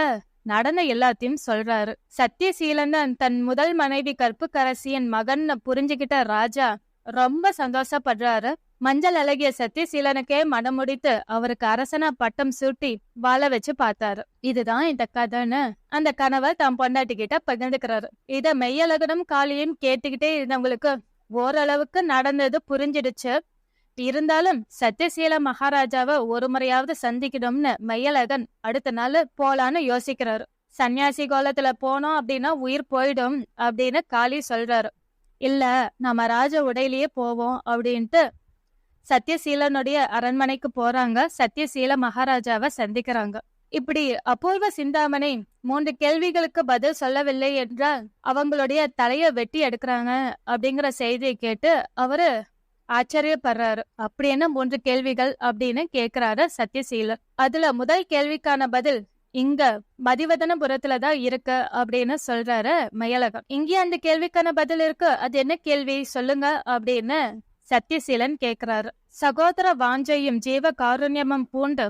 நடன எல்லாத்தையும் சொல்றாரு. சத்யசீலன் தன் முதல் மனைவி கற்புக்கரசியின் மகன் புரிஞ்சுகிட்ட ராஜா ரொம்ப சந்தோஷப்படுறாரு. மஞ்சள் அழகிய சத்யசீலனுக்கே மனம் முடித்து அவருக்கு அரசனா பட்டம் சூட்டி வாழ வச்சு பார்த்தாரு. இதுதான் இந்த கதைன்னு அந்த கனவை தம் பொண்டாட்டிக்கிட்ட பகிர்ந்துக்கிறாரு. இத மெய்யழகனும் காளியும் கேட்டுக்கிட்டே இருந்தவங்களுக்கு ஓரளவுக்கு நடந்தது புரிஞ்சிடுச்சு. இருந்தாலும் சத்யசீல மகாராஜாவை ஒரு முறையாவது சந்திக்கணும்னு மெய்யழகன் அடுத்த நாள் போலான்னு யோசிக்கிறாரு. சன்னியாசி கோலத்துல போனோம் அப்படின்னா உயிர் போயிடும் அப்படின்னு காளி சொல்றாரு. இல்ல நம்ம ராஜ உடையிலேயே போவோம் அப்படின்ட்டு சத்யசீலனுடைய அரண்மனைக்கு போறாங்க. சத்யசீல மகாராஜாவை சந்திக்கிறாங்க. இப்படி அபூர்வ சிந்தாமணி 3 கேள்விகளுக்கு பதில் சொல்லவில்லை என்றால் அவங்களுடைய தலைய வெட்டி எடுக்கிறாங்க அப்படிங்கிற செய்தியை கேட்டு அவரு ஆச்சரியப்படுறாரு. அப்படி என்ன 3 கேள்விகள் அப்படின்னு கேக்குறாரு சத்யசீலர். அதுல முதல் கேள்விக்கான பதில் இங்க மதிவதனபுரத்துலதான் இருக்கு அப்படின்னு சொல்றாரு மெய்யழகன். இங்கே அந்த கேள்விக்கான பதில் இருக்கு, அது என்ன கேள்வி சொல்லுங்க அப்படின்னு சத்யசீலன் கேக்குறாரு. சகோதர வாஞ்சையும் ஜீவ காருண்யமும் பூண்டு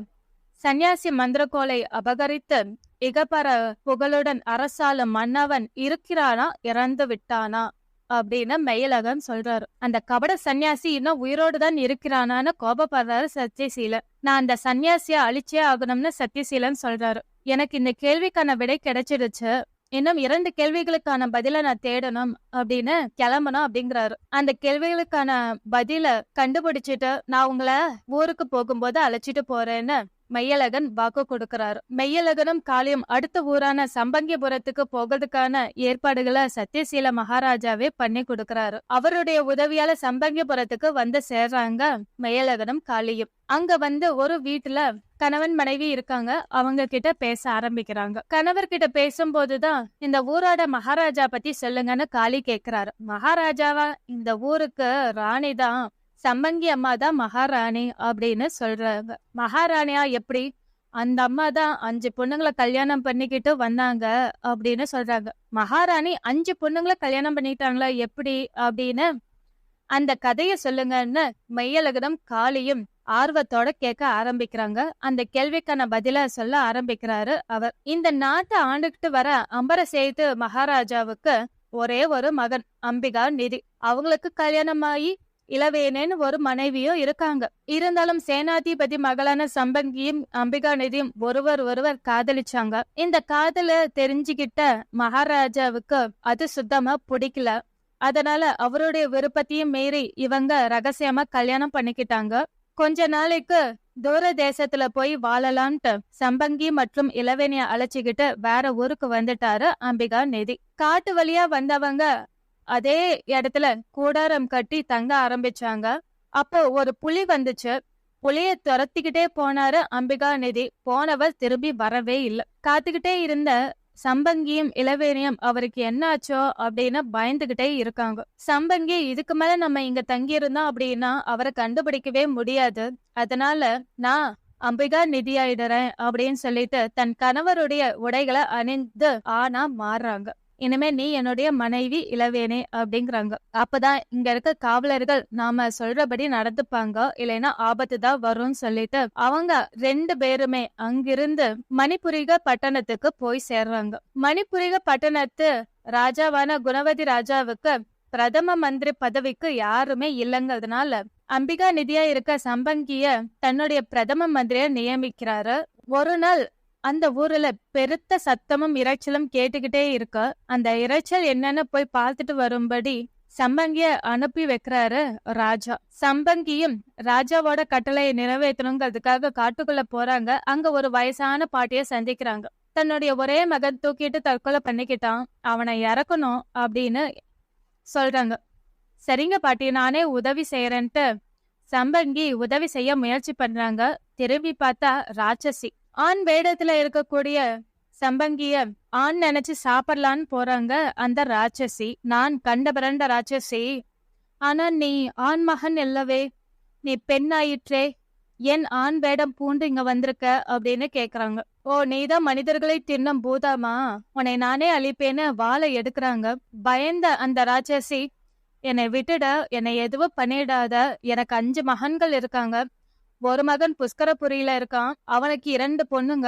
சன்னியாசி மந்திரக்கோலை அபகரித்து இகப்பர புகழுடன் அரசாலும் மன்னவன் இருக்கிறானா இறந்து விட்டானா அப்படின்னு மெய்யழகன் சொல்றாரு. அந்த கபட சன்னியாசி இன்னும் உயிரோடுதான் இருக்கிறானான்னு கோபப்படுறாரு சத்யசீலன். நான் அந்த சன்னியாசிய அழிச்சே ஆகணும்னு சத்யசீலன் சொல்றாரு. எனக்கு இந்த கேள்விக்கான விடை கிடைச்சிடுச்சு. இன்னும் 2 கேள்விகளுக்கான பதில நான் தேடணும் அப்படின்னு கிளம்பணும் அப்படிங்கிறாரு. அந்த கேள்விகளுக்கான பதில கண்டுபிடிச்சிட்டு நான் உங்களை ஊருக்கு போகும்போது அழைச்சிட்டு போறேன்னு மெய்யழகன் வாக்கு கொடுக்கிறாரு. மெய்யழகனும் காளியும் அடுத்த ஊரான சம்பங்கிபுரத்துக்கு போகிறதுக்கான ஏற்பாடுகளை சத்தியசீல மகாராஜாவே பண்ணி கொடுக்கிறாரு. அவருடைய உதவியால சம்பங்கிபுரத்துக்கு வந்து சேர்றாங்க மெய்யழகனும் காளியும். அங்க ஒரு வீட்டுல கணவன் மனைவி இருக்காங்க. அவங்க கிட்ட பேச ஆரம்பிக்கிறாங்க. கணவர் கிட்ட பேசும்போதுதான் இந்த ஊரோட மகாராஜா பத்தி சொல்லுங்கன்னு காளி கேக்குறாரு. மகாராஜாவா? இந்த ஊருக்கு ராணி தான், சம்பங்கி அம்மா தான் மகாராணி அப்படின்னு சொல்றாங்க. மகாராணியா எப்படி? அந்த அம்மா தான் 5 பொண்ணுங்களை கல்யாணம் பண்ணிக்கிட்டு வந்தாங்க அப்படின்னு சொல்றாங்க. மகாராணி 5 பொண்ணுங்களை கல்யாணம் பண்ணிட்டாங்களா எப்படி அப்படின்னு அந்த கதைய சொல்லுங்கன்னு மெய்யழகனும் காளியும் ஆர்வத்தோட கேட்க ஆரம்பிக்கிறாங்க. அந்த கேள்விக்கான பதில சொல்ல ஆரம்பிக்கிறாரு அவர். இந்த நாட்டை ஆண்டுகிட்டு வர அம்பரசேது மகாராஜாவுக்கு ஒரே ஒரு மகன் அம்பிகா நிதி. அவங்களுக்கு கல்யாணமாயி இளவேனேன்னு ஒரு மனைவியும் இருக்காங்க. இருந்தாலும் சேனாதிபதி மகளான சம்பங்கியும் அம்பிகா நிதியும் ஒருவர் காதலிச்சாங்க. இந்த காதல தெரிஞ்சுக்கிட்ட மகாராஜாவுக்கு அது சுத்தமா பிடிக்கல. அதனால அவருடைய விருப்பத்தையும் மீறி இவங்க ரகசியமா கல்யாணம் பண்ணிக்கிட்டாங்க. கொஞ்ச நாளைக்கு தூர தேசத்துல போய் வாழலான்ட்டு சம்பங்கி மற்றும் இளவேனிய அழைச்சிக்கிட்டு வேற ஊருக்கு வந்துட்டாரு அம்பிகா நிதி. காட்டு வழியா வந்தவங்க அதே இடத்துல கூடாரம் கட்டி தங்க ஆரம்பிச்சாங்க. அப்போ ஒரு புலி வந்துச்சு. புலிய துரத்திக்கிட்டே போனாரு அம்பிகா நிதி. போனவர் திரும்பி வரவே இல்லை. காத்துக்கிட்டே இருந்த சம்பங்கியும் இளவேனியும் அவருக்கு என்னாச்சோ அப்படின்னு பயந்துகிட்டே இருக்காங்க. சம்பங்கி, இதுக்கு மேல நம்ம இங்க தங்கி இருந்தோம் அப்படின்னா அவரை கண்டுபிடிக்கவே முடியாது. அதனால நான் அம்பிகா நிதியாயிடுறேன் அப்படின்னு சொல்லிட்டு தன் கணவருடைய உடைகளை அணிந்து ஆனா மாறுறாங்க. இனிமே நீ என்னுடைய மனைவி இளவேனே அப்படிங்கிறாங்க. அப்பதான் இங்க இருக்க காவலர்கள் நாம சொல்றபடி நடந்துப்பாங்க, இல்லைன்னா ஆபத்து தான் வரும்னு சொல்லிட்டு அவங்க 2 பேருமே அங்கிருந்து மணிபுரிக பட்டணத்துக்கு போய் சேர்றாங்க. மணிபுரிக பட்டணத்து ராஜாவான குணவதி ராஜாவுக்கு பிரதம மந்திரி பதவிக்கு யாருமே இல்லைங்கிறதுனால அம்பிகா நிதியா இருக்க சம்பங்கிய தன்னுடைய பிரதம மந்திரியை நியமிக்கிறாரு. ஒரு நாள் அந்த ஊர்ல பெருத்த சத்தமும் இரைச்சலும் கேட்டுக்கிட்டே இருக்க அந்த இரைச்சல் என்னன்னு போய் பார்த்துட்டு வரும்படி சம்பங்கிய அனுப்பி வைக்கிறாரு ராஜா. சம்பங்கியும் ராஜாவோட கட்டளையை நிறைவேற்றணுங்கிறதுக்காக காட்டுக்குள்ள போறாங்க. அங்க ஒரு வயசான பாட்டிய சந்திக்கிறாங்க. தன்னுடைய ஒரே மகன் தூக்கிட்டு தற்கொலை பண்ணிக்கிட்டான், அவனை இறக்கணும் அப்படின்னு சொல்றாங்க. சரிங்க பாட்டி, நானே உதவி செய்யறேன்ட்டு சம்பங்கி உதவி செய்ய முயற்சி பண்றாங்க. திரும்பி பார்த்தா ராட்சசி. ஆண் வேடத்துல இருக்கக்கூடிய சம்பங்கிய ஆண் நினைச்சு சாப்பிடலான்னு போறாங்க அந்த ராட்சசி. நான் கண்ட பிறண்ட ராட்சசி, ஆனா நீ ஆண் மகன் இல்லவே, நீ பெண்ணாயிற்றே, என் ஆண் வேடம் பூண்டு இங்க வந்திருக்க அப்படின்னு கேக்குறாங்க. ஓ, நீதான் மனிதர்களை தின்னும் பூதமா, உன்னை நானே அழிப்பேன்னு வாளை எடுக்கிறாங்க. பயந்த அந்த ராட்சசி, என்னை விட்டுட, என்னை எதுவும் பண்ணிடாத, எனக்கு 5 மகன்கள் இருக்காங்க. ஒரு மகன் புஷ்கரபுரியில இருக்கான், அவனுக்கு 2 பொண்ணுங்க,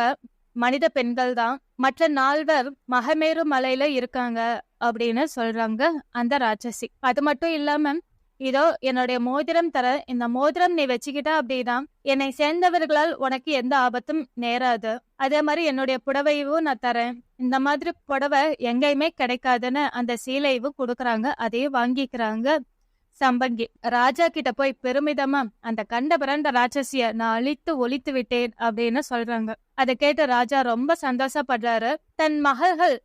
மனித பெண்கள் தான். மற்ற 4 மகமேரு மலையில இருக்காங்க அப்படின்னு சொல்றாங்க அந்த ராட்சசி. அது மட்டும் இல்லாம, இதோ என்னுடைய மோதிரம் தர, இந்த மோதிரம் நீ வச்சுக்கிட்ட அப்படின்னா என்னை சேர்ந்தவர்களால் உனக்கு எந்த ஆபத்தும் நேராது. அதே மாதிரி என்னுடைய புடவையும் நான் தரேன். இந்த மாதிரி புடவை எங்கேயுமே கிடைக்காதுன்னு அந்த சீலையும் கொடுக்குறாங்க. அதையும் வாங்கிக்கிறாங்க சம்பங்கி. ராஜா கிட்ட போய் பெருமிதமா அந்த கண்ட பிறண்ட ராட்சசிய நான் அழித்து ஒழித்து விட்டேன் அப்படின்னு சொல்றாங்க. அதை கேட்டு ராஜா ரொம்ப சந்தோஷப்படுறாரு. தன் மகள்கள்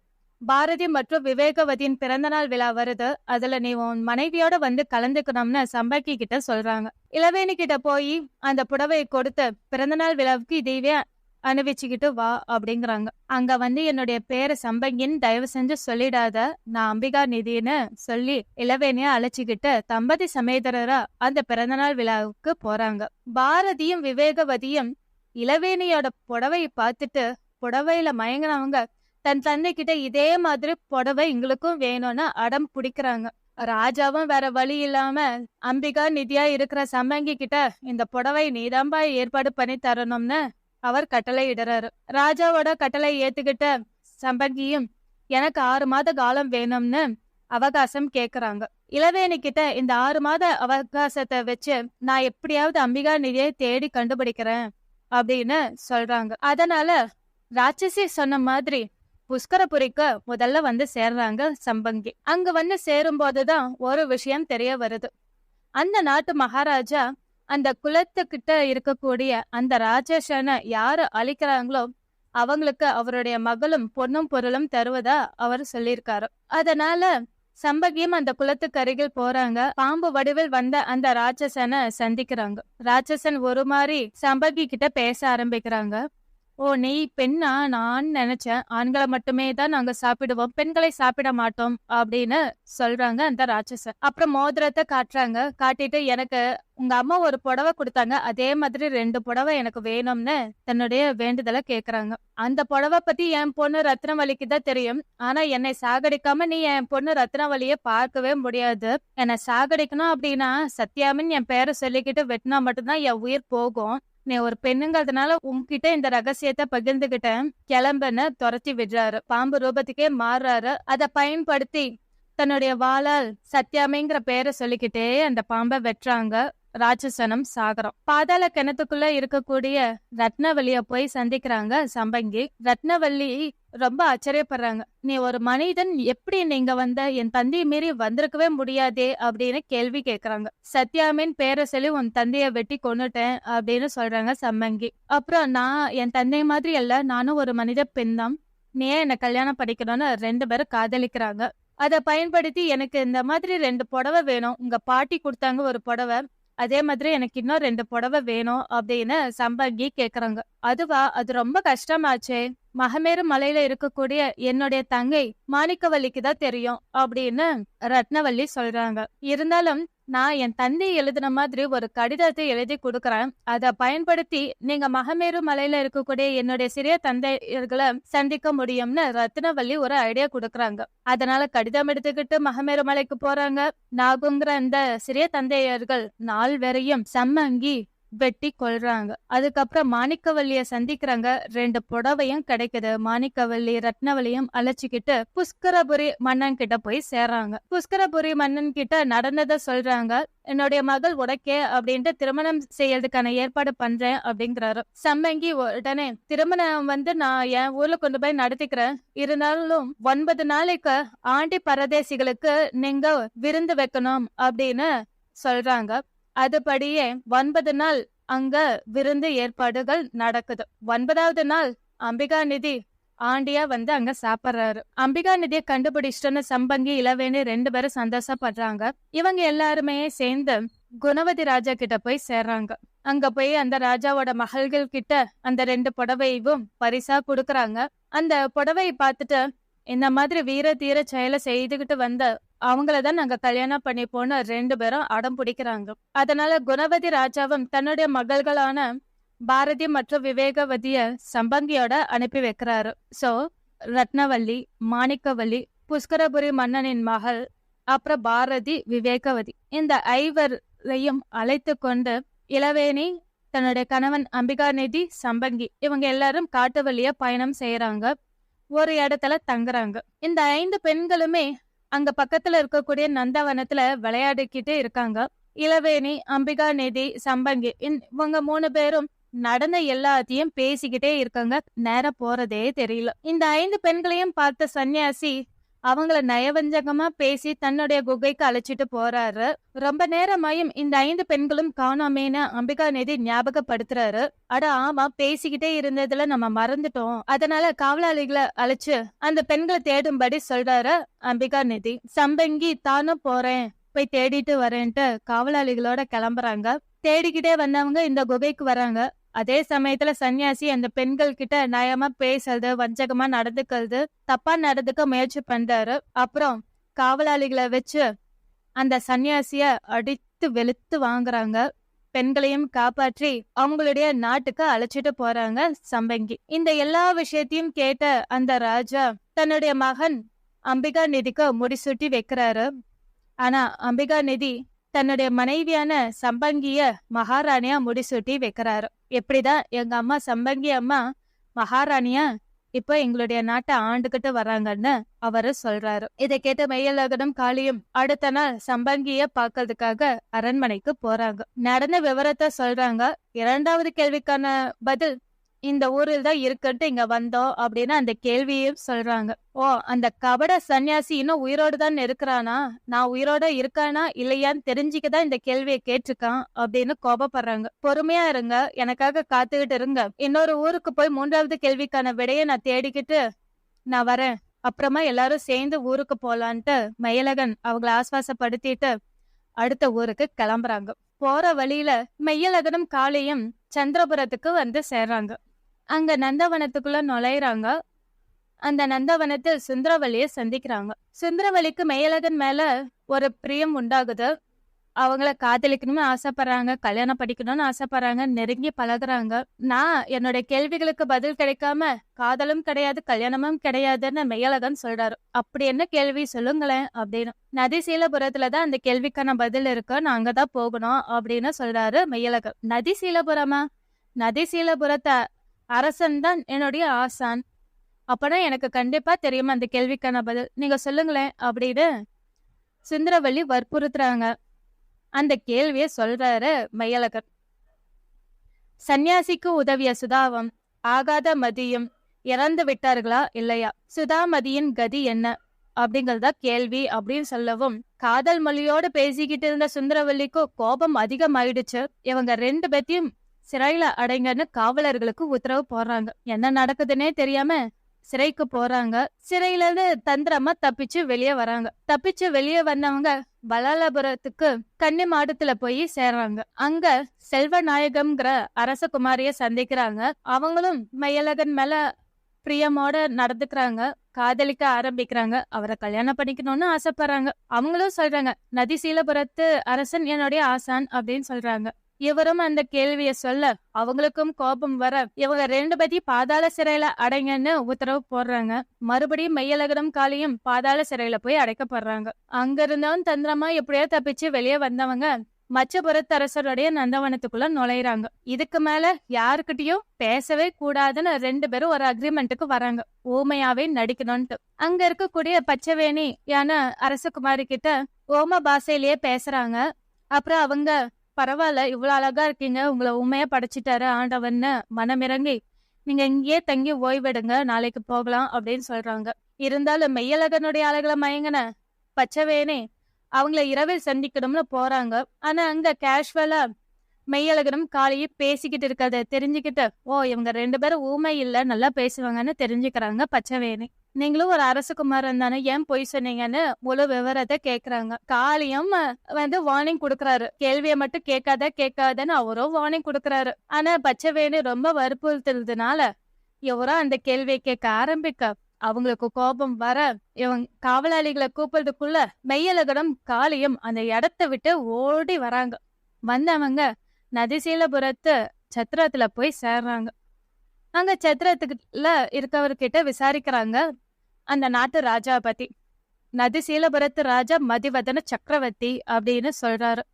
பாரதி மற்றும் விவேகவதியின் பிறந்தநாள் விழா வருது, அதுல நீ உன் மனைவியோட வந்து கலந்துக்கணும்னு சம்பங்கி கிட்ட சொல்றாங்க. இளவேணி கிட்ட போய் அந்த புடவையை கொடுத்து பிறந்தநாள் விழாவுக்கு இதையவே அணிவிச்சுக்கிட்டு வா அப்படிங்கிறாங்க. அங்க என்னுடைய பேரை சம்பங்கின்னு தயவு செஞ்சு சொல்லிடாத, நான் அம்பிகா நிதின்னு சொல்லி இளவேணிய அழைச்சிக்கிட்டு தம்பதி சமேதரரா அந்த பிறந்தநாள் விழாவுக்கு போறாங்க. பாரதியும் விவேகவதியும் இளவேணியோட புடவையை பார்த்துட்டு புடவையில மயங்கினவங்க தன் தந்தை கிட்ட இதே மாதிரி புடவை எங்களுக்கும் வேணும்னு அடம் பிடிக்கிறாங்க. ராஜாவும் வேற வழி இல்லாம அம்பிகா நிதியா இருக்கிற சம்பங்கி கிட்ட இந்த புடவை நீதாம்பா ஏற்பாடு பண்ணி தரணும்னு அவர் கட்டளை இடுறாரு. ராஜாவோட கட்டளை ஏத்துக்கிட்ட சம்பங்கியும் எனக்கு 6 மாத காலம் வேணும்னு அவகாசம் கேக்குறாங்க. இளவேணி கிட்ட இந்த 6 மாத அவகாசத்தை வச்சு நான் எப்படியாவது அம்பிகா நிதியை தேடி கண்டுபிடிக்கிறேன் அப்படின்னு சொல்றாங்க. அதனால ராட்சசி சொன்ன மாதிரி புஷ்கரபுரிக்கு முதல்ல வந்து சேர்றாங்க சம்பங்கி. அங்க வந்து சேரும் போதுதான் ஒரு விஷயம் தெரிய வருது. அந்த நாட்டு மகாராஜா அந்த குலத்துக்கிட்ட இருக்கக்கூடிய அந்த ராட்சசனை யாரு அழிக்கிறாங்களோ அவங்களுக்கு அவருடைய மகளும் பொண்ணும் பொருளும் தருவதா அவர் சொல்லியிருக்காரு. அதனால சம்பகியும் அந்த குலத்துக்கு அருகில் போறாங்க. பாம்பு வடிவில் வந்த அந்த ராட்சசனை சந்திக்கிறாங்க. ராட்சசன் ஒரு மாதிரி சம்பகி கிட்ட பேச ஆரம்பிக்கிறாங்க. ஓ, நீ பெண்ணா? நான் நினைச்சேன் ஆண்களை மட்டுமே தான் நாங்க சாப்பிடுவோம், பெண்களை சாப்பிட மாட்டோம் அப்படின்னு சொல்றாங்க அந்த ராட்சசன். அப்புறம் மோதிரத்தை காட்டுறாங்க. காட்டிட்டு எனக்கு உங்க அம்மா ஒரு புடவை கொடுத்தாங்க, அதே மாதிரி 2 புடவை எனக்கு வேணும்னு தன்னுடைய வேண்டுதலை கேக்குறாங்க. அந்த புடவை பத்தி என் பொண்ணு ரத்னவலிக்கு தான் தெரியும். ஆனா என்னை சாகடிக்காம நீ என் பொண்ணு ரத்னவலிய பார்க்கவே முடியாது. என்னை சாகடிக்கணும் அப்படின்னா சத்யாமின் என் பேரை சொல்லிக்கிட்டு வெட்டினா மட்டும்தான் என் உயிர் போகும். நீ ஒரு பெண்ணுங்கிறதுனால உன்கிட்ட இந்த ரகசியத்தை பகிர்ந்துகிட்டேன், கிளம்புன்னு துரத்தி விடுறாரு. பாம்பு ரூபத்துக்கே மாறுறாரு. அதை பயன்படுத்தி தன்னுடைய வாளால் சத்யாமிங்கிற பேரை சொல்லிக்கிட்டே அந்த பாம்பை வெட்டுறாங்க. ராட்சசனம் சாகரம். பாதாள கிணத்துக்குள்ள இருக்கக்கூடிய ரத்னவல்லிய போய் சந்திக்கிறாங்க சம்பங்கி. ரத்னவல்லி ரொம்ப ஆச்சரியப்படுறாங்க. நீ ஒரு மனிதன், எப்படி நீங்க வந்த? என் தந்தையை மீறி வந்திருக்கவே முடியாதே அப்படின்னு கேள்வி கேக்குறாங்க. சத்யாமின் பேரை சொல்லி உன் தந்தைய வெட்டி கொன்னுட்டேன் அப்படின்னு சொல்றாங்க சம்பங்கி. அப்புறம் நான் என் தந்தை மாதிரி அல்ல, நானும் ஒரு மனித பெண் தான், நீ ஏன் என்ன கல்யாணம் படிக்கணும்னு 2 பேரும் காதலிக்கிறாங்க. அதை பயன்படுத்தி எனக்கு இந்த மாதிரி 2 புடவை வேணும், உங்க பாட்டி கொடுத்தாங்க ஒரு புடவை, அதே மாதிரி எனக்கு இன்னும் 2 புடவை வேணும் அப்படின்னு சம்பங்கி கேக்குறாங்க. அதுவா? அது ரொம்ப கஷ்டமாச்சே, மகமேரு மலையில இருக்கக்கூடிய என்னுடைய தங்கை மாணிக்கவல்லிக்கு தான் தெரியும் அப்படின்னு ரத்னவல்லி சொல்றாங்க. இருந்தாலும் நான் என் தந்தை எழுதின மாதிரி ஒரு கடிதத்தை எழுதி கொடுக்கறேன், அதை பயன்படுத்தி நீங்க மகமேரு மலையில இருக்கக்கூடிய என்னுடைய சிறிய தந்தையர்களை சந்திக்க முடியும்னு ரத்னவல்லி ஒரு ஐடியா கொடுக்கறாங்க. அதனால கடிதம் எடுத்துக்கிட்டு மகமேரு மலைக்கு போறாங்க. நாகுங்கிற அந்த சிறிய தந்தையர்கள் 4 பேரையும் சம்மங்கி வெட்டி கொல்றாங்க. அதுக்கப்புறம் மாணிக்கவல்லிய சந்திக்கிறாங்க. 2 புடவையும் கிடைக்குது. மாணிக்கவல்லி ரத்னவல்லியும் அழைச்சிக்கிட்டு புஷ்கரபுரி மன்னன் கிட்ட போய் சேர்றாங்க. புஷ்கரபுரி மன்னன் கிட்ட நடந்ததை சொல்றாங்க. என்னுடைய மகள் உடக்கே அப்படின்ட்டு திருமணம் செய்யறதுக்கான ஏற்பாடு பண்றேன் அப்படிங்கிறாரு. சம்பங்கி உடனே திருமணம் வந்து நான் என் ஊர்ல கொண்டு போய் நடத்திக்கிறேன், இருந்தாலும் 9 நாளைக்கு ஆண்டி பரதேசிகளுக்கு நீங்க விருந்து வைக்கணும் அப்படின்னு சொல்றாங்க. அதுபடியே 9 நாள் அங்க விருந்து ஏற்பாடுகள் நடக்குது. 9வது நாள் அம்பிகா நிதி ஆண்டியா வந்து அங்க சாப்பிடுறாரு. அம்பிகா நிதியை கண்டுபிடிச்சிட்டோன்னு சம்பங்கி இளவேணி 2 பேரும் சந்தோஷப்படுறாங்க. இவங்க எல்லாருமே சேர்ந்து குணவதி ராஜா கிட்ட போய் சேர்றாங்க. அங்க போய் அந்த ராஜாவோட மகள்கள் கிட்ட அந்த 2 புடவையும் பரிசா கொடுக்கறாங்க. அந்த புடவை பார்த்துட்டு இந்த மாதிரி வீர தீர செயலை செய்துகிட்டு வந்த அவங்களதான் நாங்க கல்யாணம் பண்ணிப்போன்னு 2 பேரும் அடம் பிடிக்கிறாங்க. அதனால குணவதி ராஜாவும் தன்னுடைய மகள்களான பாரதி மற்றும் விவேகவதிய சம்பங்கியோட அனுப்பி வைக்கிறாரு. சோ ரத்னவல்லி, மாணிக்கவல்லி, புஷ்கரபுரி மன்னனின் மகள், அப்புறம் பாரதி, விவேகவதி, இந்த 5 அழைத்து கொண்டு இளவேணி, தன்னுடைய கணவன் அம்பிகாநிதி, சம்பங்கி இவங்க எல்லாரும் காட்டு வழியா பயணம் செய்யறாங்க. ஒரு இடத்துல தங்குறாங்க. இந்த 5 பெண்களுமே அங்க பக்கத்துல இருக்கக்கூடிய நந்தவனத்துல விளையாடிக்கிட்டு இருக்காங்க. இளவேணி, அம்பிகா நிதி, சம்பங்கி இவங்க 3 பேரும் நடந்த எல்லாத்தையும் பேசிக்கிட்டே இருக்காங்க. நேரம் போறதே தெரியல. இந்த 5 பெண்களையும் பார்த்த சன்னியாசி அவங்கள நயவஞ்சகமா பேசி தன்னுடைய குகைக்கு அழைச்சிட்டு போறாரு. ரொம்ப நேரமாயும் இந்த 5 பெண்களும் காணாமேன்னு அம்பிகா நிதி ஞாபகப்படுத்துறாரு. அட ஆமா, பேசிக்கிட்டே இருந்ததுல நம்ம மறந்துட்டோம், அதனால காவலாளிகளை அழைச்சு அந்த பெண்களை தேடும்படி சொல்றாரு அம்பிகா நிதி. சம்பங்கி தானும் போறேன், போய் தேடிட்டு வரேன்ட்டு காவலாளிகளோட கிளம்புறாங்க. தேடிக்கிட்டே வந்தவங்க இந்த குகைக்கு வராங்க. அதே சமயத்துல சன்னியாசி அந்த பெண்கள் கிட்ட நயமா பேசுறது, வஞ்சகமா நடந்துக்கிறது, தப்பா நடந்துக்க முயற்சி பண்றாரு. அப்புறம் காவலாளிகளை வச்சு அந்த சன்னியாசிய அடித்து வெளுத்து வாங்குறாங்க. பெண்களையும் காப்பாற்றி அவங்களுடைய நாட்டுக்கு அழைச்சிட்டு போறாங்க சம்பங்கி. இந்த எல்லா விஷயத்தையும் கேட்ட அந்த ராஜா தன்னுடைய மகன் அம்பிகா நிதிக்கு முடிசூட்டி வைக்கிறாரு. ஆனா அம்பிகா நிதி தன்னுடைய மனைவியான சம்பங்கிய மகாராணியா முடிசூட்டி வைக்கிறாரு. எப்படிதான் எங்க அம்மா சம்பங்கி அம்மா மகாராணியா இப்ப எங்களுடைய நாட்டை ஆண்டுகிட்டு வராங்கன்னு அவரு சொல்றாரு. இதை கேட்ட மெய்யழகனும் காளியும் அடுத்த நாள் சம்பங்கிய பாக்கிறதுக்காக அரண்மனைக்கு போறாங்க. நடந்த விவரத்தை சொல்றாங்க. 2வது கேள்விக்கான பதில் இந்த ஊரில் தான் இருக்குன்ட்டு இங்க வந்தோம் அப்படின்னு அந்த கேள்வியும் சொல்றாங்க. ஓ, அந்த கபட சன்னியாசி இன்னும் உயிரோடு தான் இருக்கிறானா, நான் உயிரோட இருக்கானா இல்லையான்னு தெரிஞ்சுக்கதான் இந்த கேள்வியை கேட்டிருக்கான் அப்படின்னு கோபப்படுறாங்க. பொறுமையா இருங்க, எனக்காக காத்துக்கிட்டு இருங்க. இன்னொரு ஊருக்கு போய் 3வது கேள்விக்கான விடையை நான் தேடிக்கிட்டு நான் வரேன். அப்புறமா எல்லாரும் சேர்ந்து ஊருக்கு போலான்ட்டு மயிலகன் அவங்கள ஆஸ்வாசப்படுத்திட்டு அடுத்த ஊருக்கு கிளம்புறாங்க. போற வழியில மெய்யழகனும் காளியும் சந்திரபுரத்துக்கு வந்து சேர்றாங்க. அங்க நந்தவனத்துக்குள்ள நுழையிறாங்க. அந்த நந்தவனத்தில் சுந்தரவல்லிய சந்திக்கிறாங்க. சுந்தரவல்லிக்கு மெய்யழகன் மேல ஒரு பிரியம் உண்டாகுது. அவங்கள காதலிக்கணும்னு ஆசைப்படுறாங்க, கல்யாணம் படிக்கணும்னு ஆசைப்படுறாங்க, நெருங்கி பழகுறாங்க. நான் என்னுடைய கேள்விகளுக்கு பதில் கிடைக்காம காதலும் கிடையாது, கல்யாணமும் கிடையாதுன்னு மெய்யழகன் சொல்றாரு. அப்படி என்ன கேள்வி சொல்லுங்களேன் அப்படின்னு. நதிசீலபுரத்துலதான் அந்த கேள்விக்கான பதில் இருக்கு, நான் அங்கதான் போகணும் அப்படின்னு சொல்றாரு மெய்யழகன். நதிசீலபுரமா? நதிசீலபுரத்தை அரசன் தான் என்னுடைய ஆசான். அப்பனா எனக்கு கண்டிப்பா தெரியுமா அந்த கேள்விக்கான பதில், நீங்க சொல்லுங்களேன் அப்படின்னு சுந்தரவல்லி வற்புறுத்துறாங்க. அந்த கேள்விய சொல்றாரு மெய்யழகன். சன்னியாசிக்கு உதவிய சுதாவும் ஆகாத மதியும் இறந்து விட்டார்களா இல்லையா, சுதாமதியின் கதி என்ன அப்படிங்கறதா கேள்வி அப்படின்னு சொல்லவும், காதல் மொழியோடு பேசிக்கிட்டு இருந்த சுந்தரவல்லிக்கு கோபம் அதிகமாயிடுச்சு. இவங்க 2 பேத்தையும் சிறையில அடைங்கன்னு காவலர்களுக்கு உத்தரவு போடுறாங்க. என்ன நடக்குதுன்னே தெரியாம சிறைக்கு போறாங்க. சிறையில இருந்து தந்திரமா தப்பிச்சு வெளியே வராங்க. தப்பிச்சு வெளியே வந்தவங்க பலாலபுரத்துக்கு கன்னி மாடத்துல போய் சேர்றாங்க. அங்க செல்வநாயகம்ங்கிற அரசகுமாரிய சந்திக்கிறாங்க. அவங்களும் மெய்யழகன் மேல பிரியமோட நடந்துக்கிறாங்க, காதலிக்க ஆரம்பிக்கிறாங்க, அவரை கல்யாணம் பண்ணிக்கணும்னு ஆசைப்படுறாங்க. அவங்களும் சொல்றாங்க, நதிசீலபுரத்து அரசன் என்னுடைய ஆசான் அப்படின்னு சொல்றாங்க. இவரும் அந்த கேள்விய சொல்ல அவங்களுக்கும் கோபம் வர இவங்க 2 பேத்தையும் பாதாள சிறையில அடைங்கன்னு உத்தரவு போடுறாங்க. மறுபடியும் மெய்யழகனும் காளியும் பாதாள சிறையில போய் அடைக்கப்படுறாங்க. அங்க இருந்தவன் தந்திரமா எப்படியோ தப்பிச்சு வெளியே வந்தவங்க மச்சபுரத்தரசருடைய நந்தவனத்துக்குள்ள நுழையிறாங்க. இதுக்கு மேல யாருக்கிட்டையும் பேசவே கூடாதுன்னு 2 பேரும் ஒரு அக்ரிமெண்ட்டுக்கு வராங்க, ஊமையாவே நடிக்கணும்ட்டு. அங்க இருக்கக்கூடிய பச்சைவேணி யான அரசகுமாரி கிட்ட ஓம பாஷையிலேயே பேசுறாங்க. அப்புறம் அவங்க, பரவாயில்ல, இவ்வளவு அழகா இருக்கீங்க, உங்களை உண்மையா படைச்சிட்டாரு ஆண்டவன்னு மனமிறங்கி நீங்க இங்கேயே தங்கி ஓய்வெடுங்க, நாளைக்கு போகலாம் அப்படின்னு சொல்றாங்க. இருந்தாலும் மெய்யழகனுடைய அழகுல மயங்கின பச்சைவேணி அவங்கள இரவில் சந்திக்கணும்னு போறாங்க. ஆனா அங்க கேஷுவலா மெய்யழகனும் காளியும் பேசிக்கிட்டு இருக்கத தெரிஞ்சுக்கிட்டு, ஓ, இவங்க 2 பேரும் ஊமை இல்ல, நல்லா பேசுவாங்கன்னு தெரிஞ்சுக்கிறாங்க பச்சைவேணி. நீங்களும் ஒரு அரசகுமாரன் தானே, ஏன் பொய் சொன்னீங்கன்னு முழு விவரத்தை கேக்குறாங்க. காளியும் வந்து வார்னிங் கொடுக்கறாரு, கேள்விய மட்டும் கேட்காதன்னு அவரும் வார்னிங் கொடுக்கறாரு. ஆனா பச்சைவேணி ரொம்ப வற்புறுத்துறதுனால இவரோ அந்த கேள்வியை கேட்க ஆரம்பிக்க அவங்களுக்கு கோபம் வர இவங்க காவலாளிகளை கூப்பிடுறதுக்குள்ள மெய்யழகனும் காளியும் அந்த இடத்த விட்டு ஓடி வராங்க. வந்தவங்க நதிசீலபுரத்து சத்திரத்துல போய் சேர்றாங்க. அங்க சத்திரத்துக்குள்ள இருக்கவர்கிட்ட விசாரிக்கிறாங்க அந்த நாட்டு ராஜா பத்தி. நதிசீலபுரத்து ராஜா மதிவதன சக்கரவர்த்தி அப்படின்னு சொல்றாரு.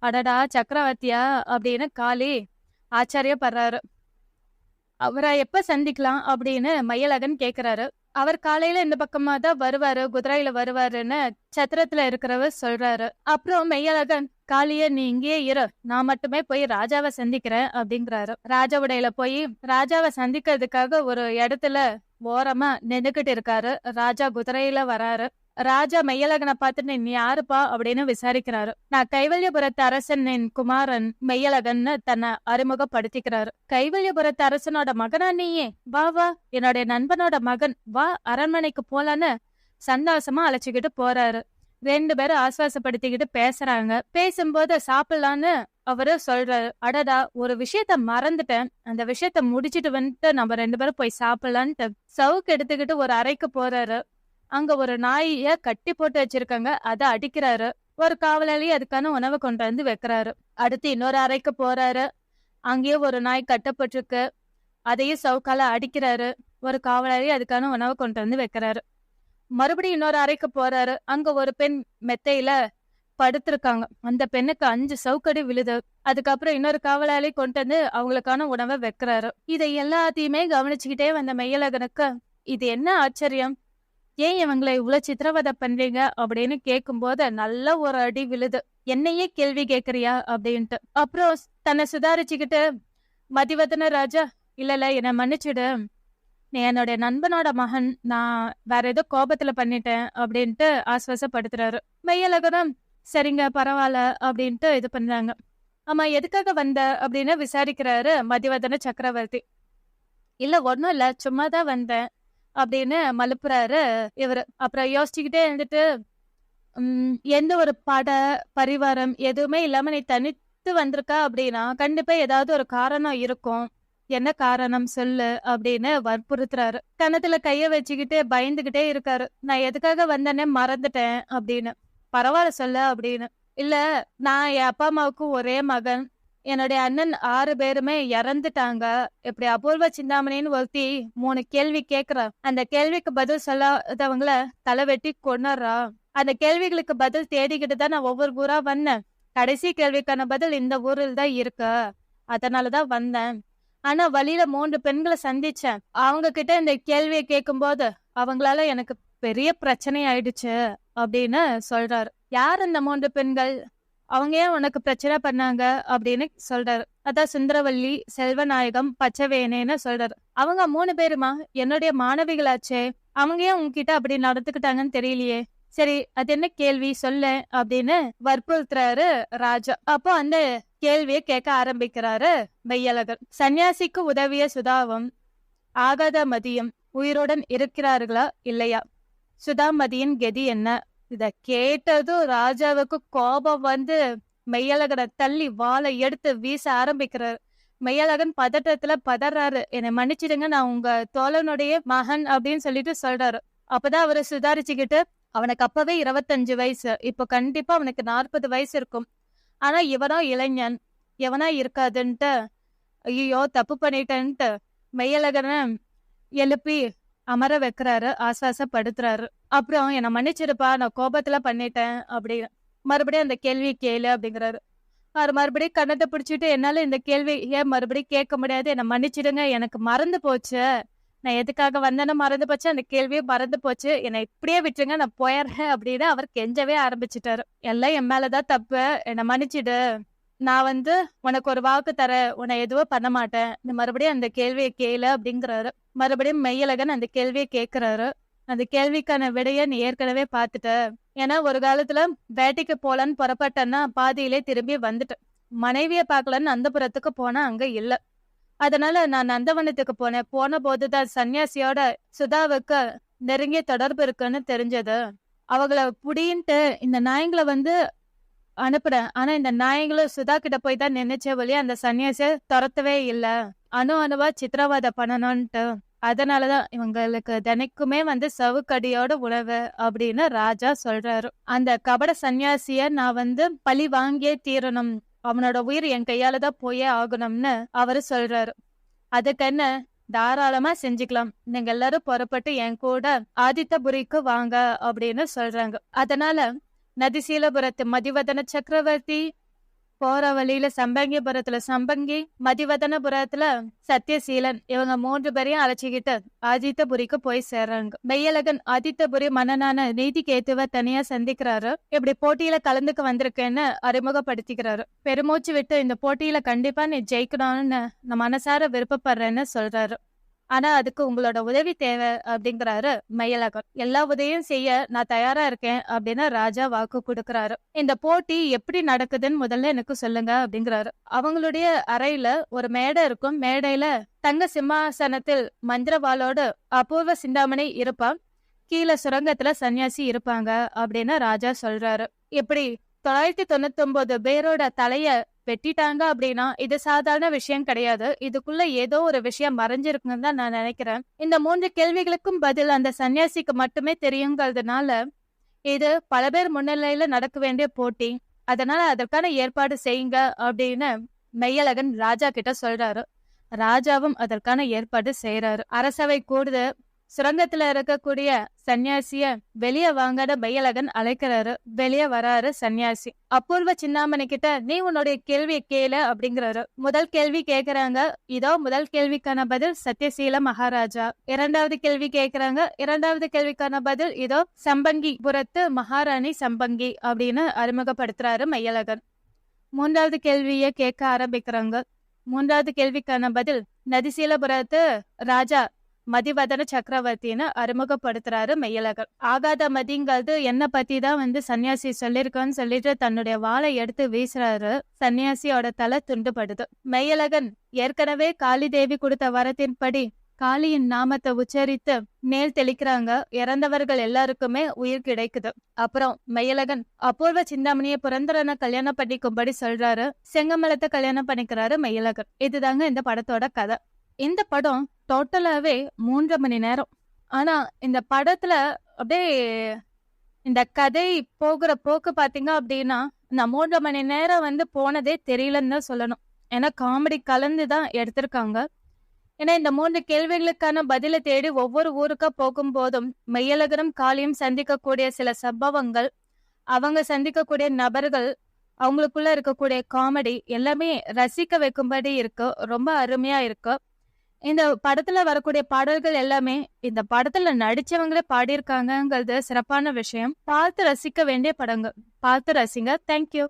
அடடா, சக்கரவர்த்தியா அப்படின்னு காளி ஆச்சரியப்படுறாரு. அவரை எப்ப சந்திக்கலாம் அப்படின்னு மெய்யழகன் கேக்குறாரு. அவர் காலையில இந்த பக்கமா தான் வருவாரு, குதிரையில வருவாருன்னு சத்திரத்துல இருக்கிறவர் சொல்றாரு. அப்புறம் மெய்யழகன், காளிய நீ இங்கேயே இரு, நான் மட்டுமே போய் ராஜாவை சந்திக்கிறேன் அப்படிங்கிறாரு. ராஜாவுடையில போய் ராஜாவை சந்திக்கிறதுக்காக ஒரு இடத்துல ஓரமா நின்னுக்கிட்டு இருக்காரு. ராஜா குதிரையில வராரு. ராஜா மெய்யழகனை பார்த்துட்டு, நீ யாருப்பா அப்படின்னு விசாரிக்கிறாரு. நான் கைவல்யபுரத்து அரசனின் குமாரன் மெய்யழகன்னு தன்னை அறிமுகப்படுத்திக்கிறாரு. கைவல்யபுரத்து அரசனோட மகனா நீயே? வா வா, என்னுடைய நண்பனோட மகன், வா அரண்மனைக்கு போலான்னு சந்தோஷமா அழைச்சுக்கிட்டு போறாரு. 2 பேரும் ஆஸ்வாசப்படுத்திக்கிட்டு பேசுறாங்க. பேசும்போது சாப்பிடலான்னு அவரு சொல்றாரு. அடடா, ஒரு விஷயத்த மறந்துட்டேன், அந்த விஷயத்த முடிச்சிட்டு வந்துட்டு நம்ம 2 பேரும் போய் சாப்பிடலான்ட்டு சவுக்கு எடுத்துக்கிட்டு ஒரு அறைக்கு போறாரு. அங்க ஒரு நாய கட்டி போட்டு வச்சிருக்காங்க, அதை அடிக்கிறாரு. ஒரு காவலாளி அதுக்கான உணவை கொண்டு வந்து வைக்கிறாரு. அடுத்து இன்னொரு அறைக்கு போறாரு. அங்கேயும் ஒரு நாய் கட்டப்பட்டிருக்கு, அதையும் சவுக்கால அடிக்கிறாரு. ஒரு காவலாளி அதுக்கான உணவை கொண்டு வந்து வைக்கிறாரு. மறுபடியும் இன்னொரு அறைக்கு போறாரு. அங்க ஒரு பெண் மெத்தையில படுத்திருக்காங்க. அந்த பெண்ணுக்கு 5 சவுக்கடி விழுது. அதுக்கப்புறம் இன்னொரு காவலாளி கொண்டு வந்து அவங்களுக்கான உணவை வைக்கிறாரு. இதை எல்லாத்தையுமே கவனிச்சுக்கிட்டே வந்த மெய்யழகனுக்கு, இது என்ன ஆச்சரியம், ஏன் இவங்களை இவ்வளவு சித்திரவதை பண்றீங்க அப்படின்னு கேட்கும்போது நல்ல ஒரு அடி விழுது. என்னையே கேள்வி கேக்குறியா அப்படின்ட்டு. அப்புறம் தன்னை சுதாரிச்சுக்கிட்டு, மதிவதன ராஜா, இல்ல என்னை மன்னிச்சிடு, நீ என்னுடைய நண்பனோட மகன், நான் வேற ஏதோ கோபத்துல பண்ணிட்டேன் அப்படின்ட்டு ஆஸ்வாசப்படுத்துறாரு. மெய்யழகனும் சரிங்க பரவாயில்ல அப்படின்ட்டு இது பண்றாங்க. ஆமா எதுக்காக வந்த அப்படின்னு விசாரிக்கிறாரு மதிவதன சக்கரவர்த்தி. இல்ல ஒண்ணும் இல்ல சும்மாதான் வந்தேன் அப்படின்னு மலுப்புறாரு இவரு. அப்புறம் யோசிச்சுக்கிட்டே இருந்துட்டு எந்த ஒரு பரிவாரம் எதுவுமே இல்லாம நீ தனித்து வந்திருக்கா அப்படின்னா கண்டிப்பா ஏதாவது ஒரு காரணம் இருக்கும். என்ன காரணம் சொல்லு அப்படின்னு வற்புறுத்துறாரு. கன்னத்துல கைய வச்சுக்கிட்டு பயந்துகிட்டே இருக்காரு. நான் எதுக்காக வந்தேனே மறந்துட்டேன் அப்படின்னு. பரவாயில்ல சொல்லு அப்படின்னு. இல்ல நான் என் அப்பா அம்மாவுக்கு ஒரே மகன். என்னுடைய அண்ணன் 6 பேருமே இறந்துட்டாங்க. இப்படி அபூர்வ சிந்தாமணின்னு ஒருத்தி 3 கேள்வி கேக்குறா. அந்த கேள்விக்கு பதில் சொல்லாதவங்கள தலை வெட்டி கொன்னுறா. அந்த கேள்விகளுக்கு பதில் தேடிக்கிட்டு தான் நான் ஒவ்வொரு ஊரா வந்தேன். கடைசி கேள்விக்கான பதில் இந்த ஊரில் தான் இருக்கு. அதனாலதான் வந்தேன். ஆனா வழியில 3 பெண்களை சந்திச்சேன். அவங்க கிட்ட இந்த கேள்வியை கேட்கும்போது அவங்களால எனக்கு பெரிய பிரச்சனை ஆயிடுச்சு அப்படின்னு சொல்றாரு. யார் அந்த 3 பெண்கள், அவங்க ஏன் உனக்கு பிரச்சனை பண்ணாங்க அப்படின்னு சொல்றாரு. அதான் சுந்தரவல்லி, செல்வநாயகம், பச்சவேனேன்னு சொல்றாரு. அவங்க 3 பேருமா என்னுடைய மாணவிகளாச்சே, அவங்க ஏன் உங்ககிட்ட அப்படி நடந்துக்கிட்டாங்கன்னு தெரியலையே. சரி அது என்ன கேள்வி சொல்ல அப்படின்னு வற்புறுத்துறாரு ராஜா. அப்போ அந்த கேள்வியை கேட்க ஆரம்பிக்கிறாரு மெய்யழகர். சன்னியாசிக்கு உதவிய சுதாவும் ஆகாத மதியம் உயிருடன் இருக்கிறார்களா இல்லையா? சுதாமதியின் கதி என்ன? இத கேட்டதும் ராஜாவுக்கு கோபம் வந்து மெய்யழகனை தள்ளி வாளை எடுத்து வீச ஆரம்பிக்கிறாரு. மெய்யழகன் பதட்டத்துல பதறாரு. என்னை மன்னிச்சிடுங்க, நான் உங்க தோழனுடைய மகன் அப்படின்னு சொல்லிட்டு சொல்றாரு. அப்பதான் அவரை சுதாரிச்சுக்கிட்டு, அவனுக்கு அப்பவே 25 வயசு, இப்போ கண்டிப்பா அவனுக்கு 40 வயசு இருக்கும். ஆனா இவனோ இளைஞன், எவனா இருக்காதுன்ட்டு ஐயோ தப்பு பண்ணிட்டேன்ட்டு மெய்யழகனை எழுப்பி அமர வைக்கிறாரு, ஆஸ்வாசப்படுத்துறாரு. அப்புறம் என்னை மன்னிச்சிருப்பா, நான் கோபத்துல பண்ணிட்டேன் அப்படின்னு. மறுபடியும் அந்த கேள்வி கேளு அப்படிங்கிறாரு. அவர் மறுபடியும் கண்ணத்தை பிடிச்சிட்டு, என்னால இந்த கேள்வி ஏன் மறுபடியும் கேட்க முடியாது, என்னை மன்னிச்சிடுங்க, எனக்கு மறந்து போச்சு, நான் எதுக்காக வந்தேன்னு மறந்து போச்சு, அந்த கேள்வியே மறந்து போச்சு, என்னை இப்படியே விட்டுருங்க, நான் போயிடுறேன் அப்படின்னு அவர் கெஞ்சவே ஆரம்பிச்சுட்டாரு. எல்லாம் என் மேலதான் தப்பு, என்னை மன்னிச்சிடு, நான் உனக்கு ஒரு வாக்கு தரேன், உன்னை எதுவும் பண்ண மாட்டேன், நீ மறுபடியும் அந்த கேள்வியை கேளு அப்படிங்கிறாரு. மறுபடியும் மெய்யழகன் அந்த கேள்வியை கேட்கிறாரு. அந்த கேள்விக்கான விடைய நீ ஏற்கனவே பார்த்துட்ட. ஏன்னா ஒரு காலத்துல வேட்டைக்கு போலான்னு புறப்பட்டேன்னா பாதியிலே திரும்பி வந்துட்டேன். மனைவிய பார்க்கலன்னு அந்தபுரத்துக்கு போனா அங்க இல்ல. அதனால நான் நந்தவனத்துக்கு போனேன். போன போதுதான் சன்னியாசியோட சுதாவுக்கு நெருங்கிய தொடர்பு இருக்குன்னு தெரிஞ்சது. அவங்கள புடின்ட்டு இந்த நாய்களை அனுப்புறேன். ஆனா இந்த நாய்களும் சுதா கிட்ட போய் தான் நினைச்ச வழியா அந்த சன்னியாசிய துரத்தவே இல்ல. அணுவா சித்திரவாதம் பண்ணணும்ட்டு. அதனாலதான் இவங்களுக்கு தினைக்குமே சவுக்கடியோட உணவு அப்படின்னு ராஜா சொல்றாரு. அந்த கபட சன்னியாசிய நான் பழி வாங்கியே தீரணும், அவனோட உயிர் என் கையாலதான் போயே ஆகணும்னு அவரு சொல்றாரு. அதுக்கு என்ன, தாராளமா செஞ்சுக்கலாம், நீங்க எல்லாரும் புறப்பட்டு என் கூட ஆதித்தபுரிக்கு வாங்க அப்படின்னு சொல்றாங்க. அதனால நதிசீலபுரத்து மதிவதன சக்கரவர்த்தி, போற வழியில சம்பங்கிபுரத்துல சம்பங்கி, மதிவதனபுரத்துல சத்தியசீலன், இவங்க 3 பேரையும் அழைச்சிக்கிட்டு ஆதித்தபுரிக்கு போய் சேர்றாங்க. மெய்யழகன் ஆதித்தபுரி மன்னனான நீதிகேத்துவ தனியா சந்திக்கிறாரு. இப்படி போட்டியில கலந்துக்க வந்திருக்கேன்னு அறிமுகப்படுத்திக்கிறாரு. பெருமூச்சு விட்டு, இந்த போட்டியில கண்டிப்பா நீ ஜெயிக்கணும்னு நான் மனசார விருப்பப்படுறேன்னு சொல்றாரு. ஆனா அதுக்கு உங்களோட உதவி தேவை அப்படிங்கிறாரு மெய்யழகன். எல்லா உதவியும் செய்ய நான் தயாரா இருக்கேன் அப்படின்னு ராஜா வாக்கு கொடுக்கறாரு. இந்த போட்டி எப்படி நடக்குதுன்னு முதல்ல எனக்கு சொல்லுங்க அப்படிங்கிறாரு. அவங்களுடைய அறையில ஒரு மேடை இருக்கும். மேடையில தங்க சிம்மாசனத்தில் மந்திரவாளோடு அபூர்வ சிந்தாமணி இருப்பான். கீழே சுரங்கத்துல சன்னியாசி இருப்பாங்க அப்படின்னு ராஜா சொல்றாரு. இப்படி 999 பேரோட தலைய வெட்டிட்டாங்க அப்படின்னா இது சாதாரண விஷயம் கிடையாது. இதுக்குள்ள ஏதோ ஒரு விஷயம் மறைஞ்சிருக்குன்னு தான் நான் நினைக்கிறேன். இந்த 3 கேள்விகளுக்கும் பதில் அந்த சன்னியாசிக்கு மட்டுமே தெரியுங்கிறதுனால இது பல பேர் முன்னிலையில நடக்க வேண்டிய போட்டி. அதனால அதற்கான ஏற்பாடு செய்யுங்க அப்படின்னு மெய்யழகன் ராஜா கிட்ட சொல்றாரு. ராஜாவும் அதற்கான ஏற்பாடு செய்யறாரு. அரசவை கூடுது. சுரங்கத்துல இருக்கக்கூடிய சன்னியாசிய வெளியே வாங்கட மெய்யழகன் அழைக்கிறாரு. வெளியே வராரு சன்னியாசி. அபூர்வ சிந்தாமணி கிட்ட, நீ உன்னுடைய கேள்வியை கேளு அப்படிங்கிறாரு. முதல் கேள்வி கேக்குறாங்க. இதோ முதல் கேள்விக்கான பதில் சத்தியசீல மகாராஜா. 2வது கேள்வி கேக்குறாங்க. 2வது கேள்விக்கான பதில் இதோ சம்பங்கி புரத்து மகாராணி சம்பங்கி அப்படின்னு அறிமுகப்படுத்துறாரு மெய்யழகன். 3வது கேள்விய கேட்க ஆரம்பிக்கிறாங்க. மூன்றாவது கேள்விக்கான பதில் நதிசீலபுரத்து ராஜா மதிவதன சக்கரவர்த்தின்னு அறிமுகப்படுத்துறாரு மெய்யழகர். ஆகாத மதிங்கிறது என்ன பத்தி தான் சன்னியாசி சொல்லிருக்கான்னு சொல்லிட்டு தன்னுடைய வாளை எடுத்து வீசுறாரு. சன்னியாசியோட தலை துண்டுபடுது. மெய்யழகன் ஏற்கனவே காளி தேவி கொடுத்த வரத்தின்படி காளியின் நாமத்தை உச்சரித்து மேல் தெளிக்கிறாங்க. இறந்தவர்கள் எல்லாருக்குமே உயிர் கிடைக்குது. அப்புறம் மெய்யழகன் அபூர்வ சிந்தாமணியை புரந்தரனை கல்யாணம் பண்ணிக்கும்படி சொல்றாரு. செங்கமலத்தை கல்யாணம் பண்ணிக்கிறாரு மெய்யழகன். இதுதாங்க இந்த படத்தோட கதை. இந்த படம் டோட்டலாவே 3 மணி நேரம். ஆனா இந்த படத்துல அப்படியே இந்த கதை போகிற போக்கு பாத்தீங்க அப்படின்னா இந்த 3 மணி நேரம் போனதே தெரியலன்னு தான் சொல்லணும். ஏன்னா காமெடி கலந்துதான் எடுத்திருக்காங்க. ஏன்னா இந்த 3 கேள்விகளுக்கான பதிலை தேடி ஒவ்வொரு ஊருக்கா போகும்போதும் மெய்யழகரும் காளியும் சந்திக்கக்கூடிய சில சம்பவங்கள், அவங்க சந்திக்கக்கூடிய நபர்கள், அவங்களுக்குள்ள இருக்கக்கூடிய காமெடி எல்லாமே ரசிக்க வைக்கும்படி இருக்கு. ரொம்ப அருமையா இருக்கு. இந்த படத்துல வரக்கூடிய பாடல்கள் எல்லாமே இந்த படத்துல நடிச்சவங்களே பாடியிருக்காங்கங்கிறது சிறப்பான விஷயம். பார்த்து ரசிக்க வேண்டிய படங்கள். பார்த்து ரசிங்க. தேங்க்யூ.